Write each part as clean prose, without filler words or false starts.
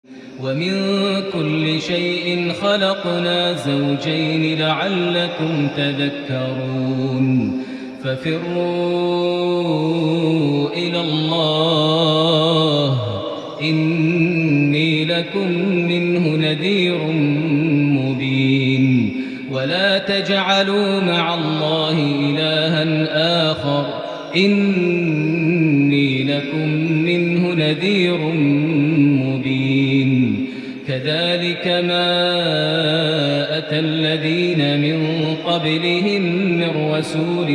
ومن كل شيء خلقنا زوجين لعلكم تذكرون ففروا إلى الله إني لكم منه نذير مبين ولا تجعلوا مع الله إلها آخر إني لكم منه نذير مبين كذلك ما أتى الذين من قبلهم من رسول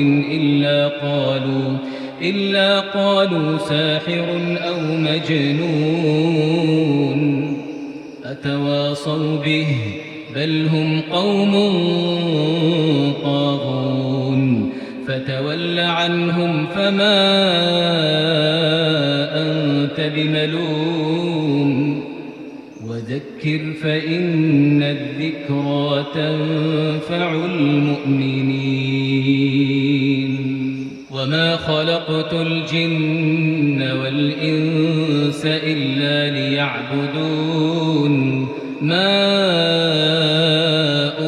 إلا قالوا ساحر أو مجنون أتواصوا به بل هم قوم طاغون فتول عنهم فما أنت بملوم وذكر فإن الذكرى تنفع المؤمنين وما خلقت الجن والإنس إلا ليعبدون ما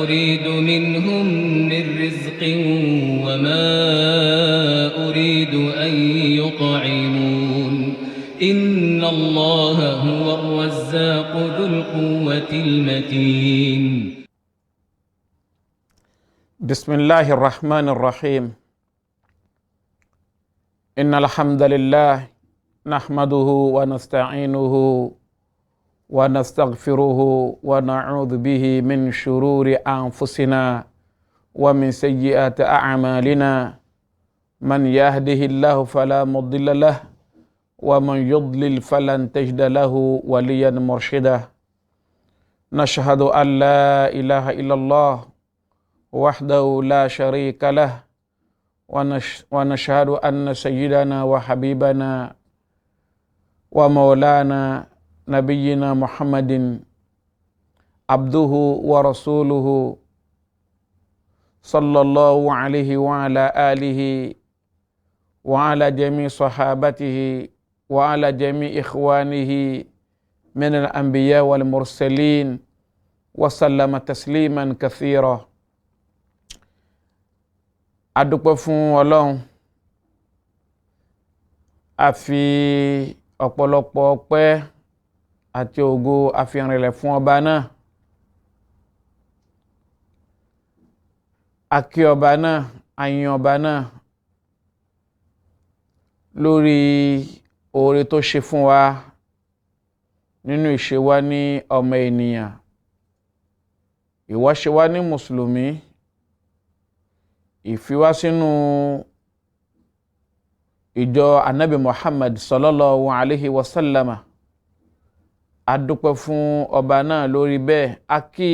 أريد منهم من رزق وما أريد أن يطعمون إن الله هو الرزاق ذو القوة المتين. بسم الله الرحمن الرحيم. إن الحمد لله نحمده ونستعينه ونستغفره ونعوذ به من شرور أنفسنا ومن سيئات أعمالنا من يهده الله فلا مضل له ومن يضلل فلن تجد له وليا مرشدا. نشهد أن لا إله إلا الله وحده لا شريك له ونشهد أن سيدنا وحبيبنا ومولانا نبينا محمد عبده ورسوله صلى الله عليه وعلى آله وعلى جميع صحابته وعلى جميع إخوانه من الأنبياء والمرسلين وسلم تسليما كثيرا. adúpẹ́ fún Ọlọ́run, a fi ọ̀pọ̀lọpọ̀ ọpẹ́ àti ògo a fi rìnlẹ̀ fún ọba náà. A kí ọba náà, a yìn ọba náà lórí oore tó ṣe fún wa nínú ìṣe wa ní ọmọ ènìyàn, ìwà ṣe wa ní mùsùlùmí, ìfiwá sínú ìjọ Ànábì Muhammad sallallahu alaihi wasallama. A dúpẹ́ fún ọba náà lórí bẹ́ẹ̀, a kí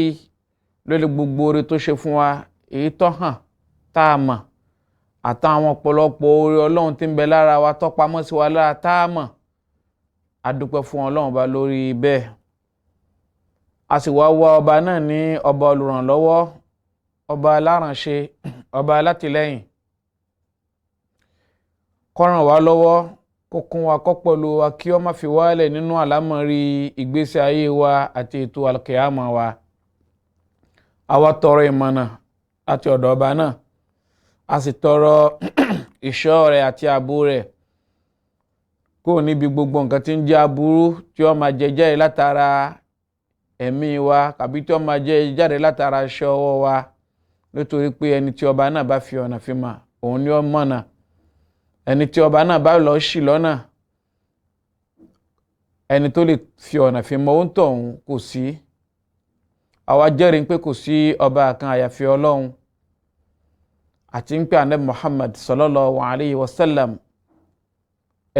lórí gbogbo oore tó ṣe fún wa, èyí tó hàn tá a mọ̀ àtàwọn ọ̀pọ̀lọpọ̀ oore Ọlọ́run tí ń bẹ lára wa tó pamọ́ sí wa lára tá a mọ̀. A dúpẹ́ fún Ọlọ́run bá lórí bẹ́ẹ̀. A sì wá wá ọba náà ní ọba olùrànlọ́wọ́, ọba alárànṣe, ọba alátìlẹ́yìn, kó ràn wá lọ́wọ́, kó kún wa kó pẹ̀lú wa, kí ó má fi wálẹ̀ nínú àlámọ̀rí ìgbésí ayé wa àti ètò alkiyama wa. A wá tọrọ ìmọ̀nà àti ọ̀dọ̀ ọba náà, a sì tọrọ ìṣọ́ rẹ̀ àti ààbò rẹ̀ kó níbi gbogbo nǹkan tí ń jẹ́ aburú tí ó máa jẹ jáde látara ẹ̀mí wa tàbí tí ó máa jẹ jáde látara iṣẹ́ ọwọ́ wa, nítorí pé ẹni tí ọba náà bá fi ọ̀nà fi mà, òun ni ó mọ̀nà. Ẹni tí ọba náà bá lọ ṣì lọ́nà, ẹni tó lè fi ọ̀nà fi mọ̀ òun tọ̀hún kò sí. Àwa jẹ́rìí pé kò sí ọba kan àyàfi Ọlọ́run, àti ń pé Ànábì Muhammad sallallahu alaihi wasallam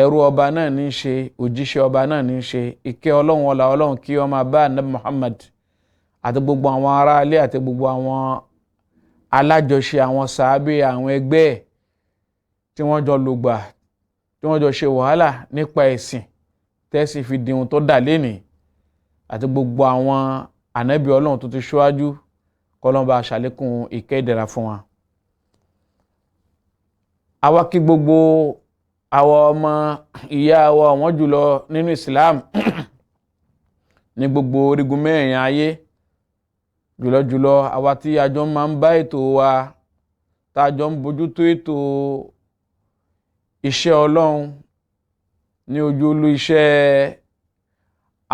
ẹrú ọba náà ní í ṣe, òjíṣẹ́ ọba náà ní í ṣe. Ìkẹ́ Ọlọ́run, ọlá Ọlọ́run kí ó máa bá Ànábì Muhammad àti gbogbo àwọn ará ilé àti gbogbo àwọn alájọṣe, àwọn sàábé, àwọn ẹgbẹ́ ẹ̀ tí wọ́n jọ lògbà, tí wọ́n jọ ṣe wàhálà nípa ẹ̀sìn tẹ́sí fi di ohun tó dà lénìí, àti gbogbo àwọn ànábì Ọlọ́run tó ti ṣíwájú, k'Ọlọ́run bá ṣàlékún ìkẹ́ ìdẹ̀ra fún wa. Àwa kí gbogbo àwọn ọmọ ìyá wa wọ́n jùlọ nínú Islam ní gbogbo orígun mẹ́rin ayé, jùlọ àwa tí a jọ máa ń bá ètò wa tá a jọ ń bójútó ètò iṣẹ́ Ọlọ́run ní ojúlú iṣẹ́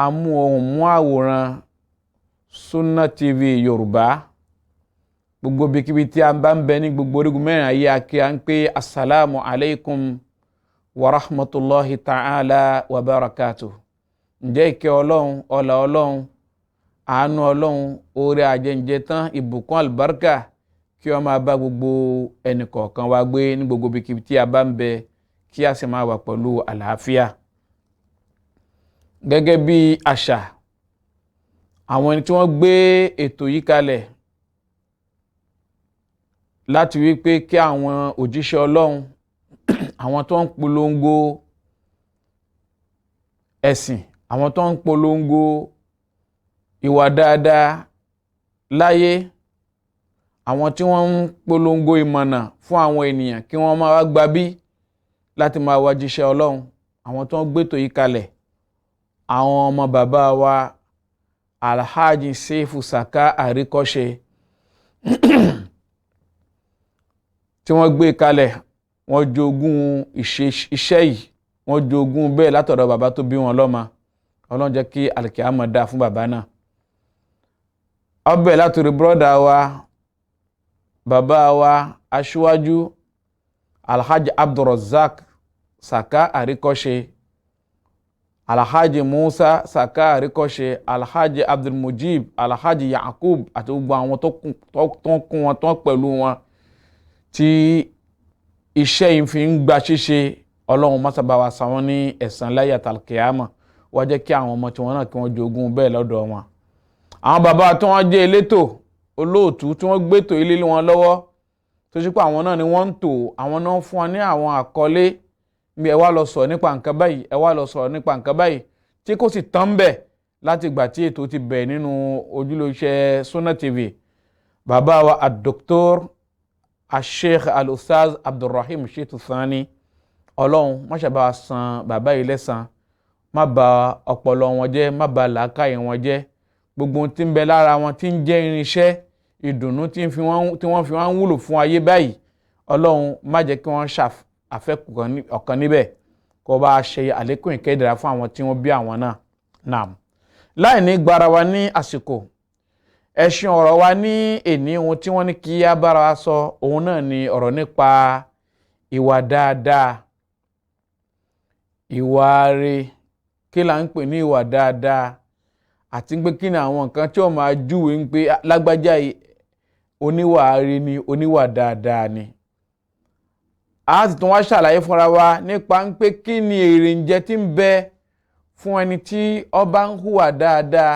amú ohùn mú àwòrán Sunna TV Yorùbá. Gbogbo ibikíbi tí a bá ń bẹ ní gbogbo orígun mẹ́rin ayé, a kí a ń pé assalamu alaikum wa rahmatullahi ta'ala wa barakatuh. Ǹjẹ́ ìkẹ́ Ọlọ́run, ọlá Ọlọ́run, àánú Ọlọ́run, oore àjẹǹjẹ tán, ìbùkún àlùbáríkà kí ó máa bá gbogbo ẹnìkọ̀ọ̀kan wa gbé ní gbogbo ibikíbi tí a bá ń bẹ, kí a sì máa wà pẹ̀lú àlàáfíà. Gẹ́gẹ́ bí àṣà àwọn ẹni tí wọ́n gbé ètò yìí kalẹ̀ láti wí pé kí àwọn òjíṣẹ́ Ọlọ́run, àwọn tó ń polongo ẹ̀sìn, àwọn tó ń polongo ìwà dáadáa láyé, àwọn tí wọ́n ń polongo ìmọ̀nà fún àwọn ènìyàn kí wọ́n máa wá gbabí láti máa wá jíṣẹ́ Ọlọ́run, àwọn tó ń gbétò yìí kalẹ̀, àwọn ọmọ bàbá wa Alhaji Seifu Saka Àríkọ́ṣe tí wọ́n gbé kalẹ̀, wọ́n jogún iṣẹ́ yìí, wọ́n jogún bẹ́ẹ̀ látọ̀dọ̀ bàbá tó bí wọn lọ́mọ. Ọlọ́run jẹ́ kí àlìkíyámọ̀ dá fún bàbá náà. Ọbẹ̀ látòrí brọ́dà wa, bàbá wa aṣíwájú Alhaji Abdulrazak Saka Àríkọ́ṣe, Alhaji Musa Saka Àríkọ́ṣe, Alhaji Abdulmujib, Alhaji Yakub àti gbogbo àwọn tó kún wọn tó pẹ̀lú wọn tí iṣẹ́ yìí fi ń gba ṣíṣe. Ọlọ́run má sábà wa san wọ́n ní ẹ̀san láyé àtàlùkìyámọ̀, wá jẹ́ kí àwọn ọmọ tiwọn náà kí wọ́n jogún bẹ́ẹ̀ lọ́dọ̀ wọn. Àwọn bàbá tí wọ́n jẹ́ elétò olóòtú tí wọ́n gbétò ilé wọn lọ́wọ́, tó ṣe pé àwọn náà ni wọ́n ń tò, àwọn náà ń fún wọn ní àwọn àkọlé bí ẹ wá lọ sọ̀rọ̀ nípa nǹkan báyìí, ẹ wá lọ sọ̀rọ̀ nípa nǹkan báyìí, tí kò sì tán bẹ̀ láti ìgbà tí ètò ti bẹ̀ nínú ojúlóṣẹ́ Sunna TV. Bàbá wa Dr. Sheikh Al-Ustaz Abdulrahim Shitu Thani, Ọlọ́run má ṣe bá wa san bàbá yìí lẹ́san, má bà ọpọlọ wọn jẹ́, má bà làákàyè wọn jẹ́. Gbogbo tí ń bẹ lára wọn tí ń jẹ́ irinṣẹ́ ìdùnnú tí wọ́n fi wọ́n wúlò fún ayé báyìí, Ọlọ́run má jẹ́ kí wọ́n àfẹ́kù ọ̀kan níbẹ̀, kó bá ṣe àlékún ìkẹ́dàrá fún àwọn tí wọ́n bí àwọn náà. Naam. Láì ní gbára wa ní àsìkò, ẹṣin ọ̀rọ̀ wa ní èní ohun tí wọ́n ní kí á bára wa sọ, òun náà ni ọ̀rọ̀ nípa ìwà dáadáa. Ìwà rere, kí là ń pè ní ìwà dáadáa, àti pé kí ni àwọn nǹkan tí ó máa júwe ń pé lágbájá oníwà rere ni, oníwà dáadáa ni. A sì tún wá ṣàlàyé fúnra wa nípa ń pé kí ni èrè ń jẹ tí ń bẹ fún ẹni tí ó bá ń hùwà dáadáa,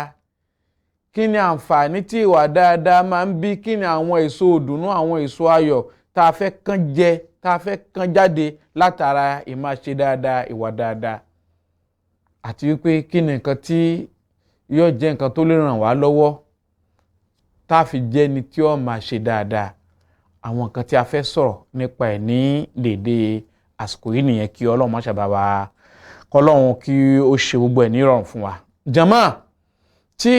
kí ni àǹfààní tí ìwà dáadáa máa ń bí, kí ni àwọn èso ìdùnnú, àwọn èso ayọ̀ tá a fẹ́ kán jẹ, tá a fẹ́ kán jáde látara ìmáṣe dáadáa, ìwà dáadáa, àti wípé kí ni nǹkan tí yóò jẹ́ nǹkan tó lè ràn wá lọ́wọ́ tá a fi jẹ́ ni tí ó máa ṣe dáadáa. Àwọn nǹkan tí a fẹ́ sọ̀rọ̀ nípa ẹ̀ ní dédé àsìkò yìí nìyẹn, kí Ọlọ́run má ṣe bá wa, kọ́lọ́run kí ó ṣe gbogbo ẹ̀ ní ìrọ̀rùn fún wa. Jàmáà, tí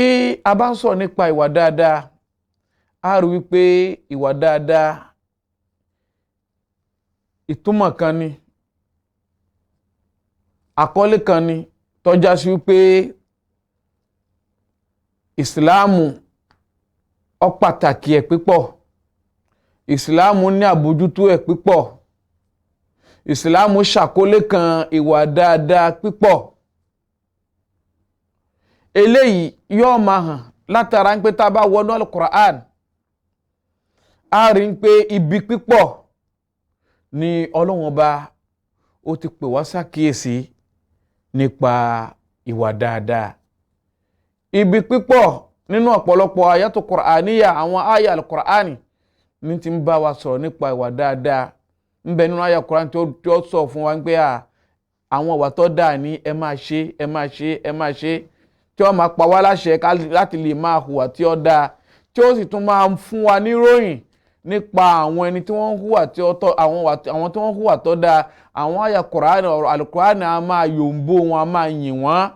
a bá ń sọ̀rọ̀ nípa ìwà dáadáa, a rí wípé ìwà dáadáa ìtumọ̀ kan ni, àkọlé kan ni tó já sí wípé Ìsìláàmù ó pàtàkì ẹ̀ pípọ̀, Ìsìláàmù ní àbójútó ẹ̀ pípọ̀, Ìsìláàmù ṣàkólé kan ìwà dáadáa pípọ̀. Eléyìí yóò máa hàn látara ń pé tá a bá wọnú Al-Qur'an, a rí ń pé ibi pípọ̀ ni Ọlọ́run Ọba ó ti pè wá ṣàkíyèsí nípa ìwà dáadáa. Ibi pípọ̀ nínú ọ̀pọ̀lọpọ̀ ayatu Qur'aniya, àwọn àyà Al-Qur'ani ní ti ń bá wa sọ̀rọ̀ nípa ìwà dáadáa. Ń bẹ nínú àyà Qur'an tí ó sọ fún wa pé àwọn ìwà tó dáa ní ẹ máa ṣe, ẹ máa ṣe, ẹ máa ṣe, tí ó máa pa wá láṣẹ láti lè máa hùwà tí ó dáa, tí ó sì tún máa fún wa níròyìn nípa àwọn ẹni tí wọ́n ń hùwà tí ó tọ́, àwọn tí wọ́n ń hùwà tó dáa. Àwọn àyà Qur'an, Al-Qur'an a máa yòǹbó wọn, a máa yìn wọ́n,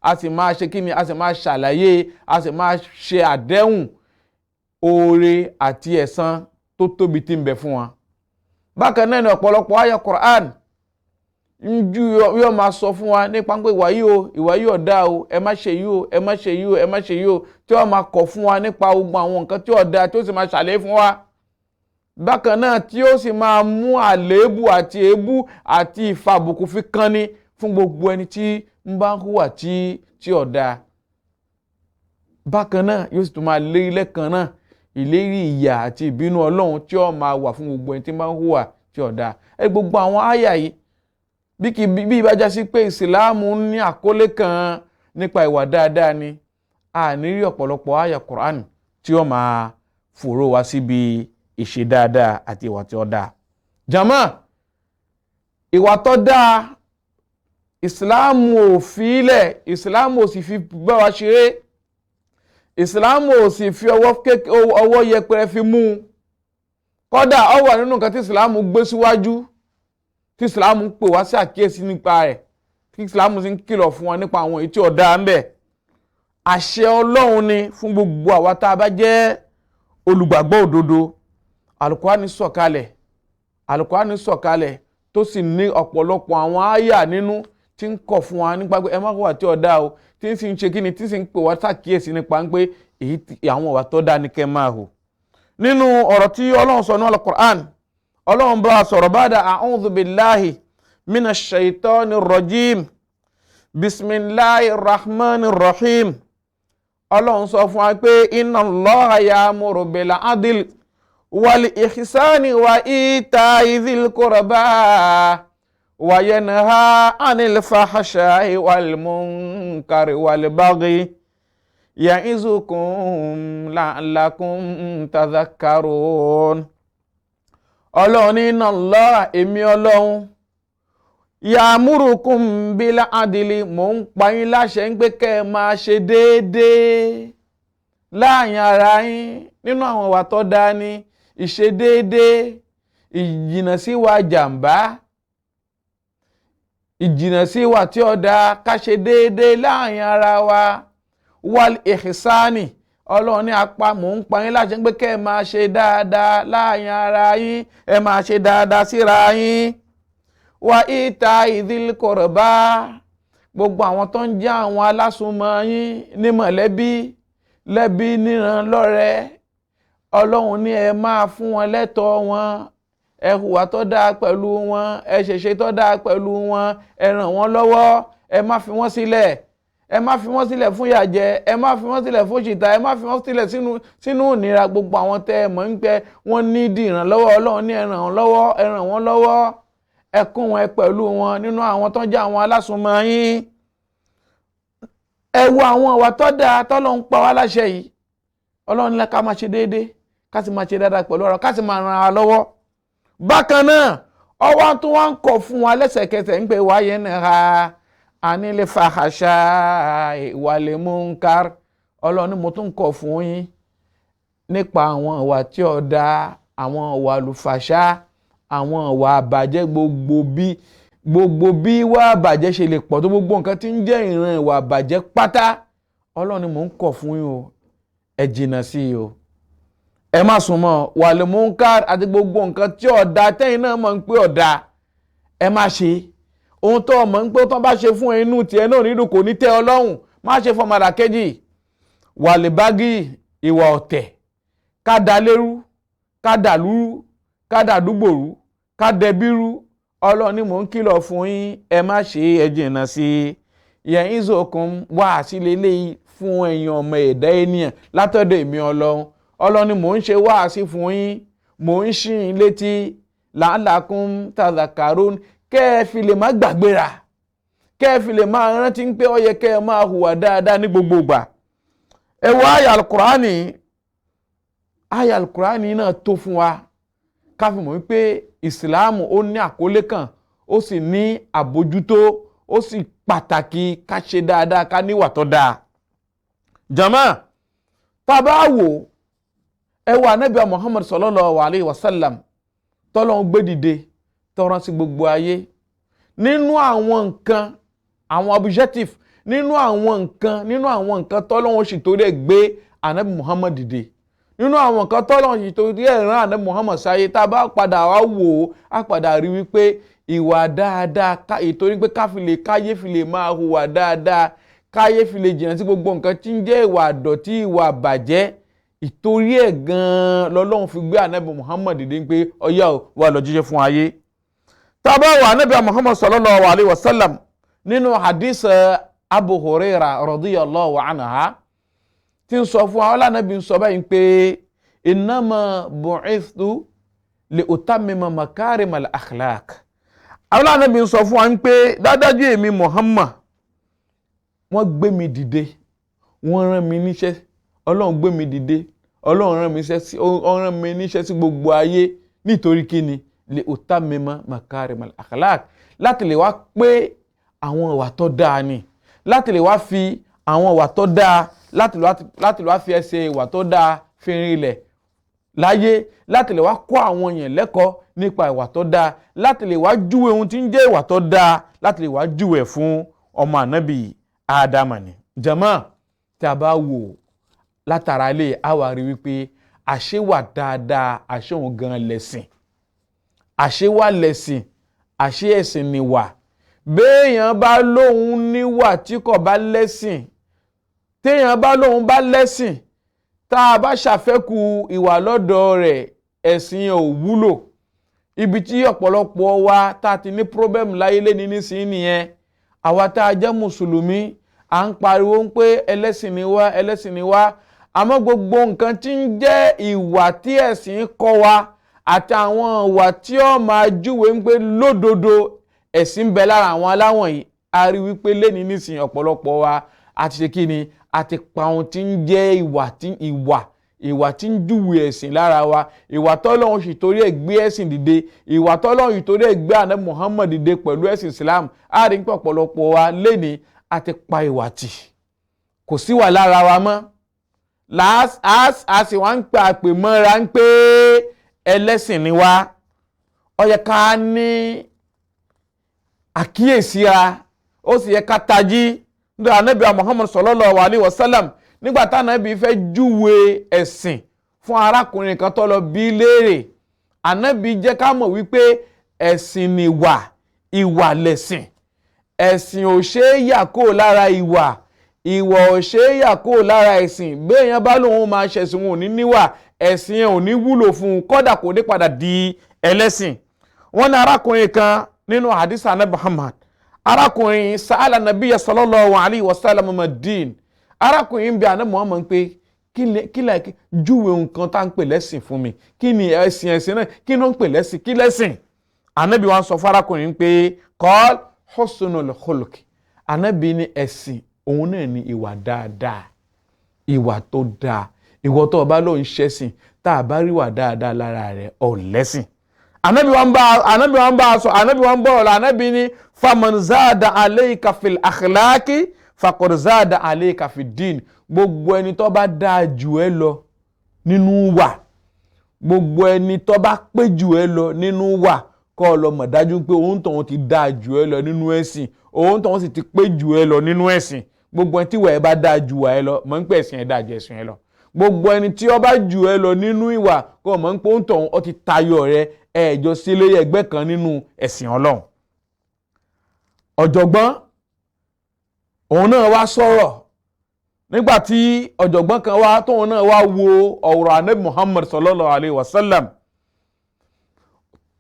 a sì máa ṣe kíni, a sì máa ṣàlàyé, a sì máa ṣe àdéhùn oore àti ẹ̀san tó tóbi tí ń bẹ fún wa. Bákan náà ni ọ̀pọ̀lọpọ̀ àyá Qur'an yóò máa sọ fún wa nípa pé ìwà yìí ò dáa o, ẹ má ṣe yìí o, ẹ má ṣe yìí o, ẹ má ṣe yìí o, tí wọ́n máa kọ̀ fún wa nípa gbogbo àwọn nǹkan tí ò dáa, tí ó sì máa ṣàlàyé fún wa. Bákan náà tí ó sì máa mú àléébù àti èébú àti ìfàbùkù fi kánni fún gbogbo ẹni tí ń bá ń hùwà tí ò dáa. Bákan náà yóò sì tún máa lérí lẹ́kan náà ìlérí ìyà àti ìbínú Ọlọ́run tí ó máa wà fún gbogbo ẹni tí ń bá ń hùwà tí ò dáa. Gbogbo àwọn àyà yìí bí ìbájá sí pé ìsìláàmù ní àkọlé kan nípa ìwà dáadáa ni, a ní rí ọ̀pọ̀lọpọ̀ àyà Qur'an tí ó máa fòró wa síbi ìṣe dáadáa àti ìwà tí ó dáa. Jàmá, ìwà tó dáa ìsìláàmù ò fi ilẹ̀, ìsìláàmù ò sì fi bá wa ṣeré, ìsìláàmù ò sì fi ọwọ́ yẹpẹrẹ fi mú. Kódà ó wà nínú nǹkan tí ìsìláàmù gbé síwájú, tí ìsìláàmù ń pè wá sí àkíyèsí nípa rẹ̀, tí ìsìláàmù sì ń kìlọ̀ fún wa nípa àwọn èyí tí ó dáa ń bẹ. Àṣẹ Ọlọ́run ni fún gbogbo àwa tá a bá jẹ́ olùgbàgbọ́ òdodo. Al-Qur'ani sọ̀kalẹ̀ tó sì ní ọ̀pọ̀lọpọ̀ àwọn àyà nínú tí ń kọ̀ fún wa nípa pé ẹ má hùwà tí ó dáa o, tí ń sì ń ṣe kíni, tí ń sì ń pè wá sàkíyèsí nípa pé àwọn ìwà tó dáa ní kẹ́ máa hù. Nínú ọ̀rọ̀ tí Ọlọ́run sọ ní Al-Qur'an, Ọlọ́run bá sọ̀rọ̀ ba'da a'udhu billahi minash shaitanir rajim, bismillahir rahmanir rahim. Ọlọ́run sọ fún wa pé inna Allaha ya'muru bil 'adli wal ihsani wa ita'i dhil qurba wa yanha 'anil fahsha'i wal munkari wal baghi ya'izukum la'allakum tadhakkarun. Ọlọ́run ní inna Allah, èmi Ọlọ́run, ya'murukum bil 'adli, mò ń pa yín láṣẹ ń pé kẹ́ ẹ máa ṣe déédéé láàrin ara yín. Nínú àwọn ìwà tó dáa ni ìṣe déédéé, ìjìnà sí ìwà jàǹbá, ìjìnà sí ìwà tí ó dáa, ká ṣe déédéé láàrin ara wa. Wal ihsani, Ọlọ́run ní mò ń pa yín láṣẹ pé kẹ́ ẹ máa ṣe dáadáa láàrin ara yín, ẹ máa ṣe dáadáa síra yín. Wa ita'i dhil qurba, gbogbo àwọn tó ń jẹ́ àwọn alásùnmọ́ yín ní mọ̀lẹ́bí, lẹ́bí níran lọ́rẹ́, Ọlọ́run ní ẹ máa fún wọn lẹ́tọ̀ọ́ wọn, ẹ hùwà tó dáa pẹ̀lú wọn, ẹ ṣèṣe tó dáa pẹ̀lú wọn, ẹ ràn wọ́n lọ́wọ́, ẹ má fi wọ́n sílẹ̀. Ẹ má fi wọ́n sílẹ̀ fún ìyàjẹ, ẹ má fi wọ́n sílẹ̀ fún òṣìta, ẹ má fi wọ́n sílẹ̀ sínú ìnira. Gbogbo àwọn tẹ́ ẹ mọ̀ ń pẹ́ wọ́n nídìí ìrànlọ́wọ́, Ọlọ́run ní ẹ ràn wọ́n lọ́wọ́, ẹ ràn wọ́n lọ́wọ́, ẹ kún wọn pẹ̀lú wọn nínú àwọn tó ń jẹ́ àwọn alásùnmọ́ yín. Ẹ wo àwọn ìwà tó dáa tọ́lọ́run pa wá láṣẹ yìí. Ọlọ́run ní ká máa ṣe déédéé, ká sì máa ṣe dáadáa pẹ̀lú ọ̀rọ̀, ká sì máa ràn ara lọ́wọ́. Bákan náà, ọwọ́ tó wá ń kọ̀ fún wa lẹ́sẹ̀kẹsẹ̀ ń pè wá yẹn náà anil fahsha'i wal munkar. Ọlọ́run ní mo tún kọ̀ fún yín nípa àwọn ìwà tí ó dáa, àwọn ìwà àlùfàṣà, àwọn ìwà àbàjẹ́, gbogbo bí ìwà àbàjẹ́ ṣe lè pọ̀ tó, gbogbo nǹkan tí ń jẹ́ ìran ìwà àbàjẹ́ pátá, Ọlọ́run ní mò ń kọ̀ fún yín o, ẹ jìnnà sí i o, ẹ má súnmọ́. Wal munkar, àti gbogbo nǹkan tí ó dáa tẹ́yin náà mọ̀ ń pé ó dáa, ẹ má ṣe. Ohun tó mọ̀ ń pé tó bá ṣe fún inú tiẹ̀ náà nídùn kò ní tẹ́ ọ lọ́rùn, má ṣe fún ọmọlàkejì. Wal baghi, ìwà ọ̀tẹ̀, ká da lérú, ká dà lúrú, ká dà dúgbò rú, ká dẹbí rú. Ọlọ́run ní mò ń kìlọ̀ fún yín, ẹ má ṣe, ẹ jìnnà sí i. Ya'izukum, wá sí lélẹ́yìí fún ẹ̀yin ọmọ ẹ̀dá ènìyàn látọ̀dọ̀ èmi Ọlọ́run. Ọlọ́run ní mò ń ṣe wáàsí fún yín, mò ń ṣí yín létí, la'allakum tadhakkarun, kẹ́ ẹ fi lè má gbàgbéra, kẹ́ ẹ fi lè máa rántí pé ó yẹ kẹ́ ẹ máa hùwà dáadáa ní gbogbo ìgbà. Ẹ wo àyá Al-Qur'ani náà tó fún wa ká fi mọ̀ wípé ìsìláàmù ó ní àkọlé kan, ó sì ní àbójútó, ó sì pàtàkì ká ṣe dáadáa, ká níwà tó dáa. Jàmá, tá a bá wò, ẹ wo Ànábì Muhammad sallallahu alayhi wa sallam tọ́lọ́run gbé dìde tọ́rán sí gbogbo ayé. Nínú àwọn nǹkan, àwọn objective, nínú àwọn nǹkan tọ́lọ́run sì torí ẹ̀ gbé ànábì Muhammad dìde, nínú àwọn nǹkan tọ́lọ́run sì torí ẹ̀ rán ànábì Muhammad sáyé. Tá a bá padà wá wò ó, á padà rí wípé ìwà dáadáa ìtorí pé káyé fi lè máa hùwà dáadáa, káyé fi lè jìnnà sí gbogbo nǹkan tí ń jẹ́ ìwà àdọ̀tí, ìwà àbàjẹ́, ìtorí ẹ̀ gan-an lọ́lọ́run fi gbé ànábì Muhammad dìde pé ọyá ò wà lọ jíṣẹ́ fún ayé. Tá a bá wà ànábì Muhammad sallallahu alayhi wa sallam nínú hadith Abu Hurairah radiyallahu anha tí ń sọ fún wa, ọlànàbí ń sọ báyìí pé innama bu'ithtu li utammima makarimal akhlaq. ọlànàbí ń sọ fún wa pé dádájú èmi Muhammad wọ́n gbé mi dìde, wọ́n rán mi níṣẹ́, Ọlọ́run gbé mi dìde, Ọlọ́run rán mi níṣẹ́ sí gbogbo ayé nítorí kíni li utammima makarimal akhlaq, láti lè wá pé àwọn ìwà tó dáa ni, láti lè wá fi àwọn ìwà tó dáa, láti lè wá fi ẹsẹ̀ ìwà tó dáa fi rinlẹ̀ láyé, láti lè wá kọ́ àwọn èèyàn lẹ́kọ̀ọ́ nípa ìwà tó dáa, láti lè wá júwe ohun tí ń jẹ́ ìwà tó dáa, láti lè wá júwe fún ọmọ ànábì Ádámà ni. Jàmáà, tí a bá wò látara ilé, a wá rí wípé àṣewà dáadáa, àṣehùn gan lẹ̀sìn, àṣewà lẹ̀sìn, àṣe ẹ̀sìn ni wà. Béèyàn bá lóhun níwà tí kò bá lẹ́sìn, téèyàn bá lóhun bá lẹ́sìn, tá a bá ṣàfẹ́kù ìwà lọ́dọ̀ rẹ̀, ẹ̀sìn ò wúlò. Ibi tí ọ̀pọ̀lọpọ̀ wa tá a ti ní problem láyé lẹ́ni nísìnyí nìyẹn. Àwa tá a jẹ́ mùsùlùmí, à ń pariwo pé ẹlẹ́sìn ni wá, ẹlẹ́sìn ni wá, àmọ́ gbogbo nǹkan tí ń jẹ́ ìwà tí ẹ̀sìn kọ́ wa àti àwọn ìwà tí ó máa júwe ń pé lódodo ẹ̀sìn ń bẹ lára àwọn aláwọ̀n yìí, a rí wípé lẹ́ni nísìnyí ọ̀pọ̀lọpọ̀ wa àti ṣe kí ni, àti pa ohun tí ń jẹ́ ìwà tí ń júwe ẹ̀sìn lára wa, ìwà tọ́lọ́run sì torí ẹ̀ gbé ẹ̀sìn dìde, ìwà tọ́lọ́run sì torí ẹ̀ gbé ànábì Muhammad dìde pẹ̀lú ẹ̀sìn Islam. A rí pé ọ̀pọ̀lọpọ̀ wa lẹ́ni àti pa ìwà tì, kò sí wà lára wa mọ́. A sì wá ń pè àpè mọ́ra ń pé ẹlẹ́sìn ni wá. Ó yẹ ká ní àkíyèsíra, ó sì yẹ ká tají. Nítorí ànábì Muhammad sallallahu alayhi wa sallam, nígbà tí ànábì fẹ́ júwe ẹ̀sìn fún arákùnrin kan tó lọ bí léèrè, ànábì jẹ́ ká mọ̀ wípé ẹ̀sìn ni ìwà lẹ̀sìn. Ẹ̀sìn ò ṣe é yà kó lára ìwà, ìwà ò ṣe é yà kó lára ẹ̀sìn. Béèyàn bá lóun máa ṣẹ̀sìn wọn ò ní níwà, ẹ̀sìn ò ní wúlò fún un, kódà kò ní padà di ẹlẹ́sìn. Wọ́n ní arákùnrin kan nínú hadith ànábì Muhammad, arákùnrin sa'ala nabiyya sallallahu alayhi wa sallam madin. Arákùnrin bí ànábì Muhammad pé kí júwe nǹkan tá ń pè lẹ́sìn fún mi, kí ni ẹ̀sìn náà, kí ló ń pè lẹ́sìn, kí lẹ́sìn. Ànábì wa sọ fún arákùnrin pé qal husnul khuluq. Ànábì ní ẹ̀sìn òun náà ni ìwà dáadáa, ìwà tó dáa. Ìwọ tó bá lóun ṣẹ̀sìn, tá a bá rí wà dáadáa lára rẹ̀, ò lẹ́sìn. Ànábì wa ń bá sọ, ànábì wa ń bọ̀ ọ̀la, ànábì ní faman zada alayka fil akhlaqi faqad zada alayka fid din. Gbogbo ẹni tó bá dáa jù ẹ́ lọ nínú wà, gbogbo ẹni tó bá pé jù ẹ́ lọ nínú wà, kó lọ mọ̀ dájú pé òun tó ti dáa jù ẹ́ lọ nínú ẹ̀sìn, òun tó sì ti pé jù ẹ́ lọ nínú ẹ̀sìn. Gbogbo ẹni tí ìwà ẹ̀ bá dáa jù ẹ́ lọ, mọ̀ ń pé ẹ̀sìn ẹ̀ dáa jù ẹ̀sìn ẹ̀ lọ. Gbogbo ẹni tí ó bá jù ẹ́ lọ nínú ìwà, kó mọ̀ ń pé òun tó ti tayọ rẹ̀, ẹ̀jọ sí ilé ẹgbẹ́ kan nínú ẹ̀sìn Ọlọ́run. Ọ̀jọ̀gbọ́n òun náà wá sọ̀rọ̀ nígbàtí ọ̀jọ̀gbọ́n kan wá tóun náà wá wo ọ̀rọ̀ ànábì Muhammad sallallahu alayhi wa sallam,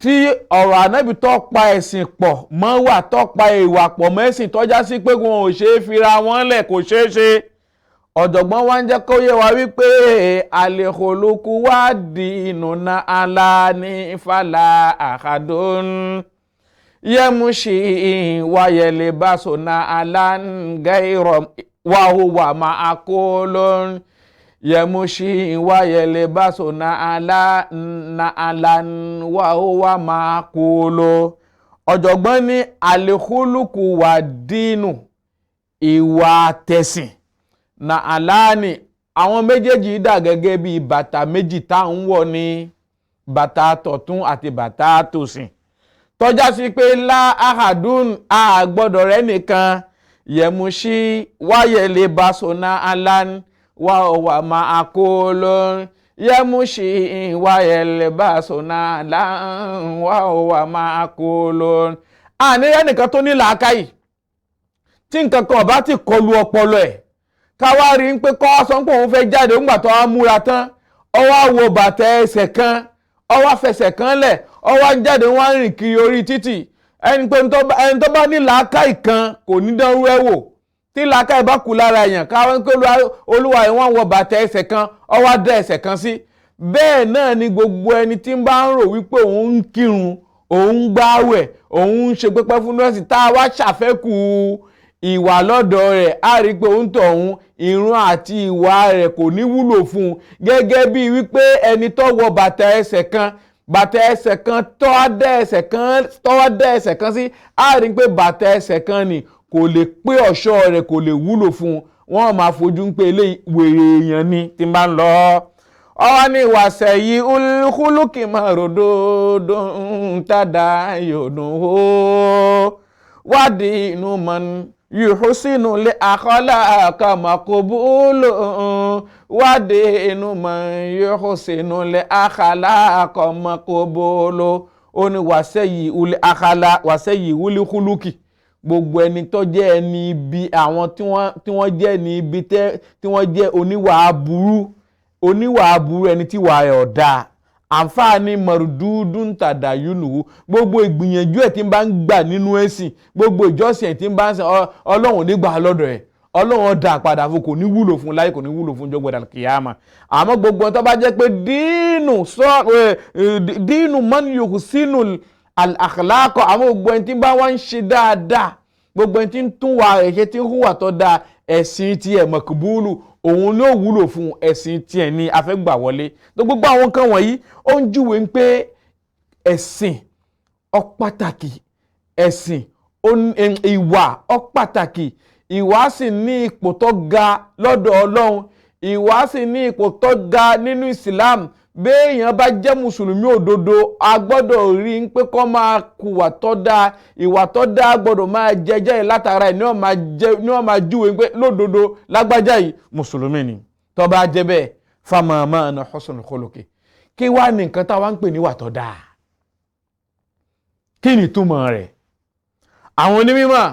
tí ọ̀rọ̀ ànábì tó pa ẹ̀sìn pọ̀ mọ́ wà, tó pa ìwà pọ̀ mọ́ ẹ̀sìn, tó já sí pé wọn ò ṣe é fira wọn lẹ̀, kò ṣeé ṣe. Ọ̀jọ̀gbọ́n wá ń jẹ́ kó yé wa wípé al-khuluqu wa dinuna ala ni fala ahadun yamushi wa yalbasuna ala ghayra wa huwa ma'qulun yamushi wa yalbasuna ala wa huwa ma'qulun. Ọ̀jọ̀gbọ́n ní al-khuluqu wa dinu, ìwà tẹ̀sìn, na aláàní, àwọn méjèèjì dà gẹ́gẹ́ bí bàtà méjì tá ń wọ̀ ní bàtà tọ̀tún àti bàtà tòsìn. Tọ́já sí pé lá ahadun, a gbọ́dọ̀ rẹ̀ nìkan yamushi wa yalbasuna alan wa huwa ma'kulun yamushi wa yalbasuna alan wa huwa ma'kulun. Àní ẹnìkan tó ní làákàyè tí nǹkan kan bá ti kọlu ọpọlọ ẹ̀ ká wá rí pé kọ́ sọ pé òun fẹ́ jáde nígbà tó wá múra tán ó wá wo bàtà ẹsẹ̀ kan ó wá fẹsẹ̀ kan lẹ̀ ó wá jáde wá rìn kiri orí títì. Ẹni tó bá ní làákàyè kan kò ní dánrú ẹ̀ wò. Tí làákàyè bá kù lára èèyàn káwọn pé olúwa ẹ̀ wọ́n wọ bàtà ẹsẹ̀ kan ó wá dá ẹsẹ̀ kan sí. Bẹ́ẹ̀ náà ni gbogbo ẹni tí ń bá ń rò wípé òun ń kírun òun ń gbààwẹ̀ òun ń ṣe pẹ́pẹ́ fún nọ́ọ̀sì tá a wá ṣàfẹ́kù ìwà lọ́dọ̀ rẹ̀ á rí pé òun tọ̀hún ìrun àti ìwà rẹ̀ kò ní wúlò fún un. Gẹ́gẹ́ bí wípé ẹni tó wọ bàtà ẹsẹ̀ kan tó wá dá ẹsẹ̀ kan sí á rí pé bàtà ẹsẹ̀ kan ni kò lè pé ọ̀ṣọ́ rẹ̀ kò lè wúlò fún un. Wọ́n máa fojú ń pé eléyìí wèrè èèyàn ni tí ń bá ń lọ. Ọwọ́ ní ìwàsẹ̀ yìí olùkúlùkì máa ròdòdó ń tàdá yòdùn ó wádìí inú mọ́ni yuhsinu li akhlaqa maqbulu wádìí inú mọ́ni yuhsinu li akhlaqa maqbulu. Ó ní wàsẹ̀ yìí olùkúlùkì gbogbo ẹni tó jẹ́ ẹni ibi àwọn tí wọ́n jẹ́ ẹni ibi tí wọ́n jẹ́ oníwà aburú ẹni tí wà ẹ̀ ọ̀dà àǹfààní mọ̀rùdúdú ń tàdà yúnù gbogbo ìgbìyànjú ẹ̀ tí ń bá ń gbà nínú ẹ̀sìn gbogbo ìjọsìn ẹ̀ tí ń bá ń sìn ọlọ́run nígbà lọ́dọ̀ ẹ̀ ọlọ́run dá padà fún kò ní wúlò fún láyé kò ní wúlò fún jọ́gbọ̀dà kìyàmà. Àmọ́ gbogbo ẹ̀ tó bá jẹ́ pé dínú man yuhsinu al-akhlaqa àwọn gbogbo ẹ̀ tí ń bá wá ń ṣe dáadáa gbogbo ẹ̀ tí ń tún wà ẹ̀ ṣe tí ń hùwà tó dáa ẹ̀sìn tiẹ̀ mọ̀kúbúlù òun ló wúlò fún ẹ̀sìn tiẹ̀ ní afẹ́gbà wọlé. Gbogbo àwọn kan wọ̀nyí ó ń júwe pé ẹ̀sìn ó pàtàkì ẹ̀sìn ìwà ó pàtàkì ìwà sì ní ipò tó ga lọ́dọ̀ Ọlọ́run ìwà sì ní ipò tó ga nínú Islam. Béèyàn bá jẹ́ mùsùlùmí òdodo a gbọ́dọ̀ rí pé kó máa hùwà tó dáa ìwà tó dáa gbọ́dọ̀ máa jẹjẹ́ látara ẹ̀ ní wọ́n máa júwe pé lódodo lágbájá yìí mùsùlùmí ni. Tó bá jẹ́ bẹ́ẹ̀ famama na husnul khuluqi kí wá ní nǹkan táwa ń pè ní ìwà tó dáa kí ni túmọ̀ rẹ̀. Àwọn onímọ̀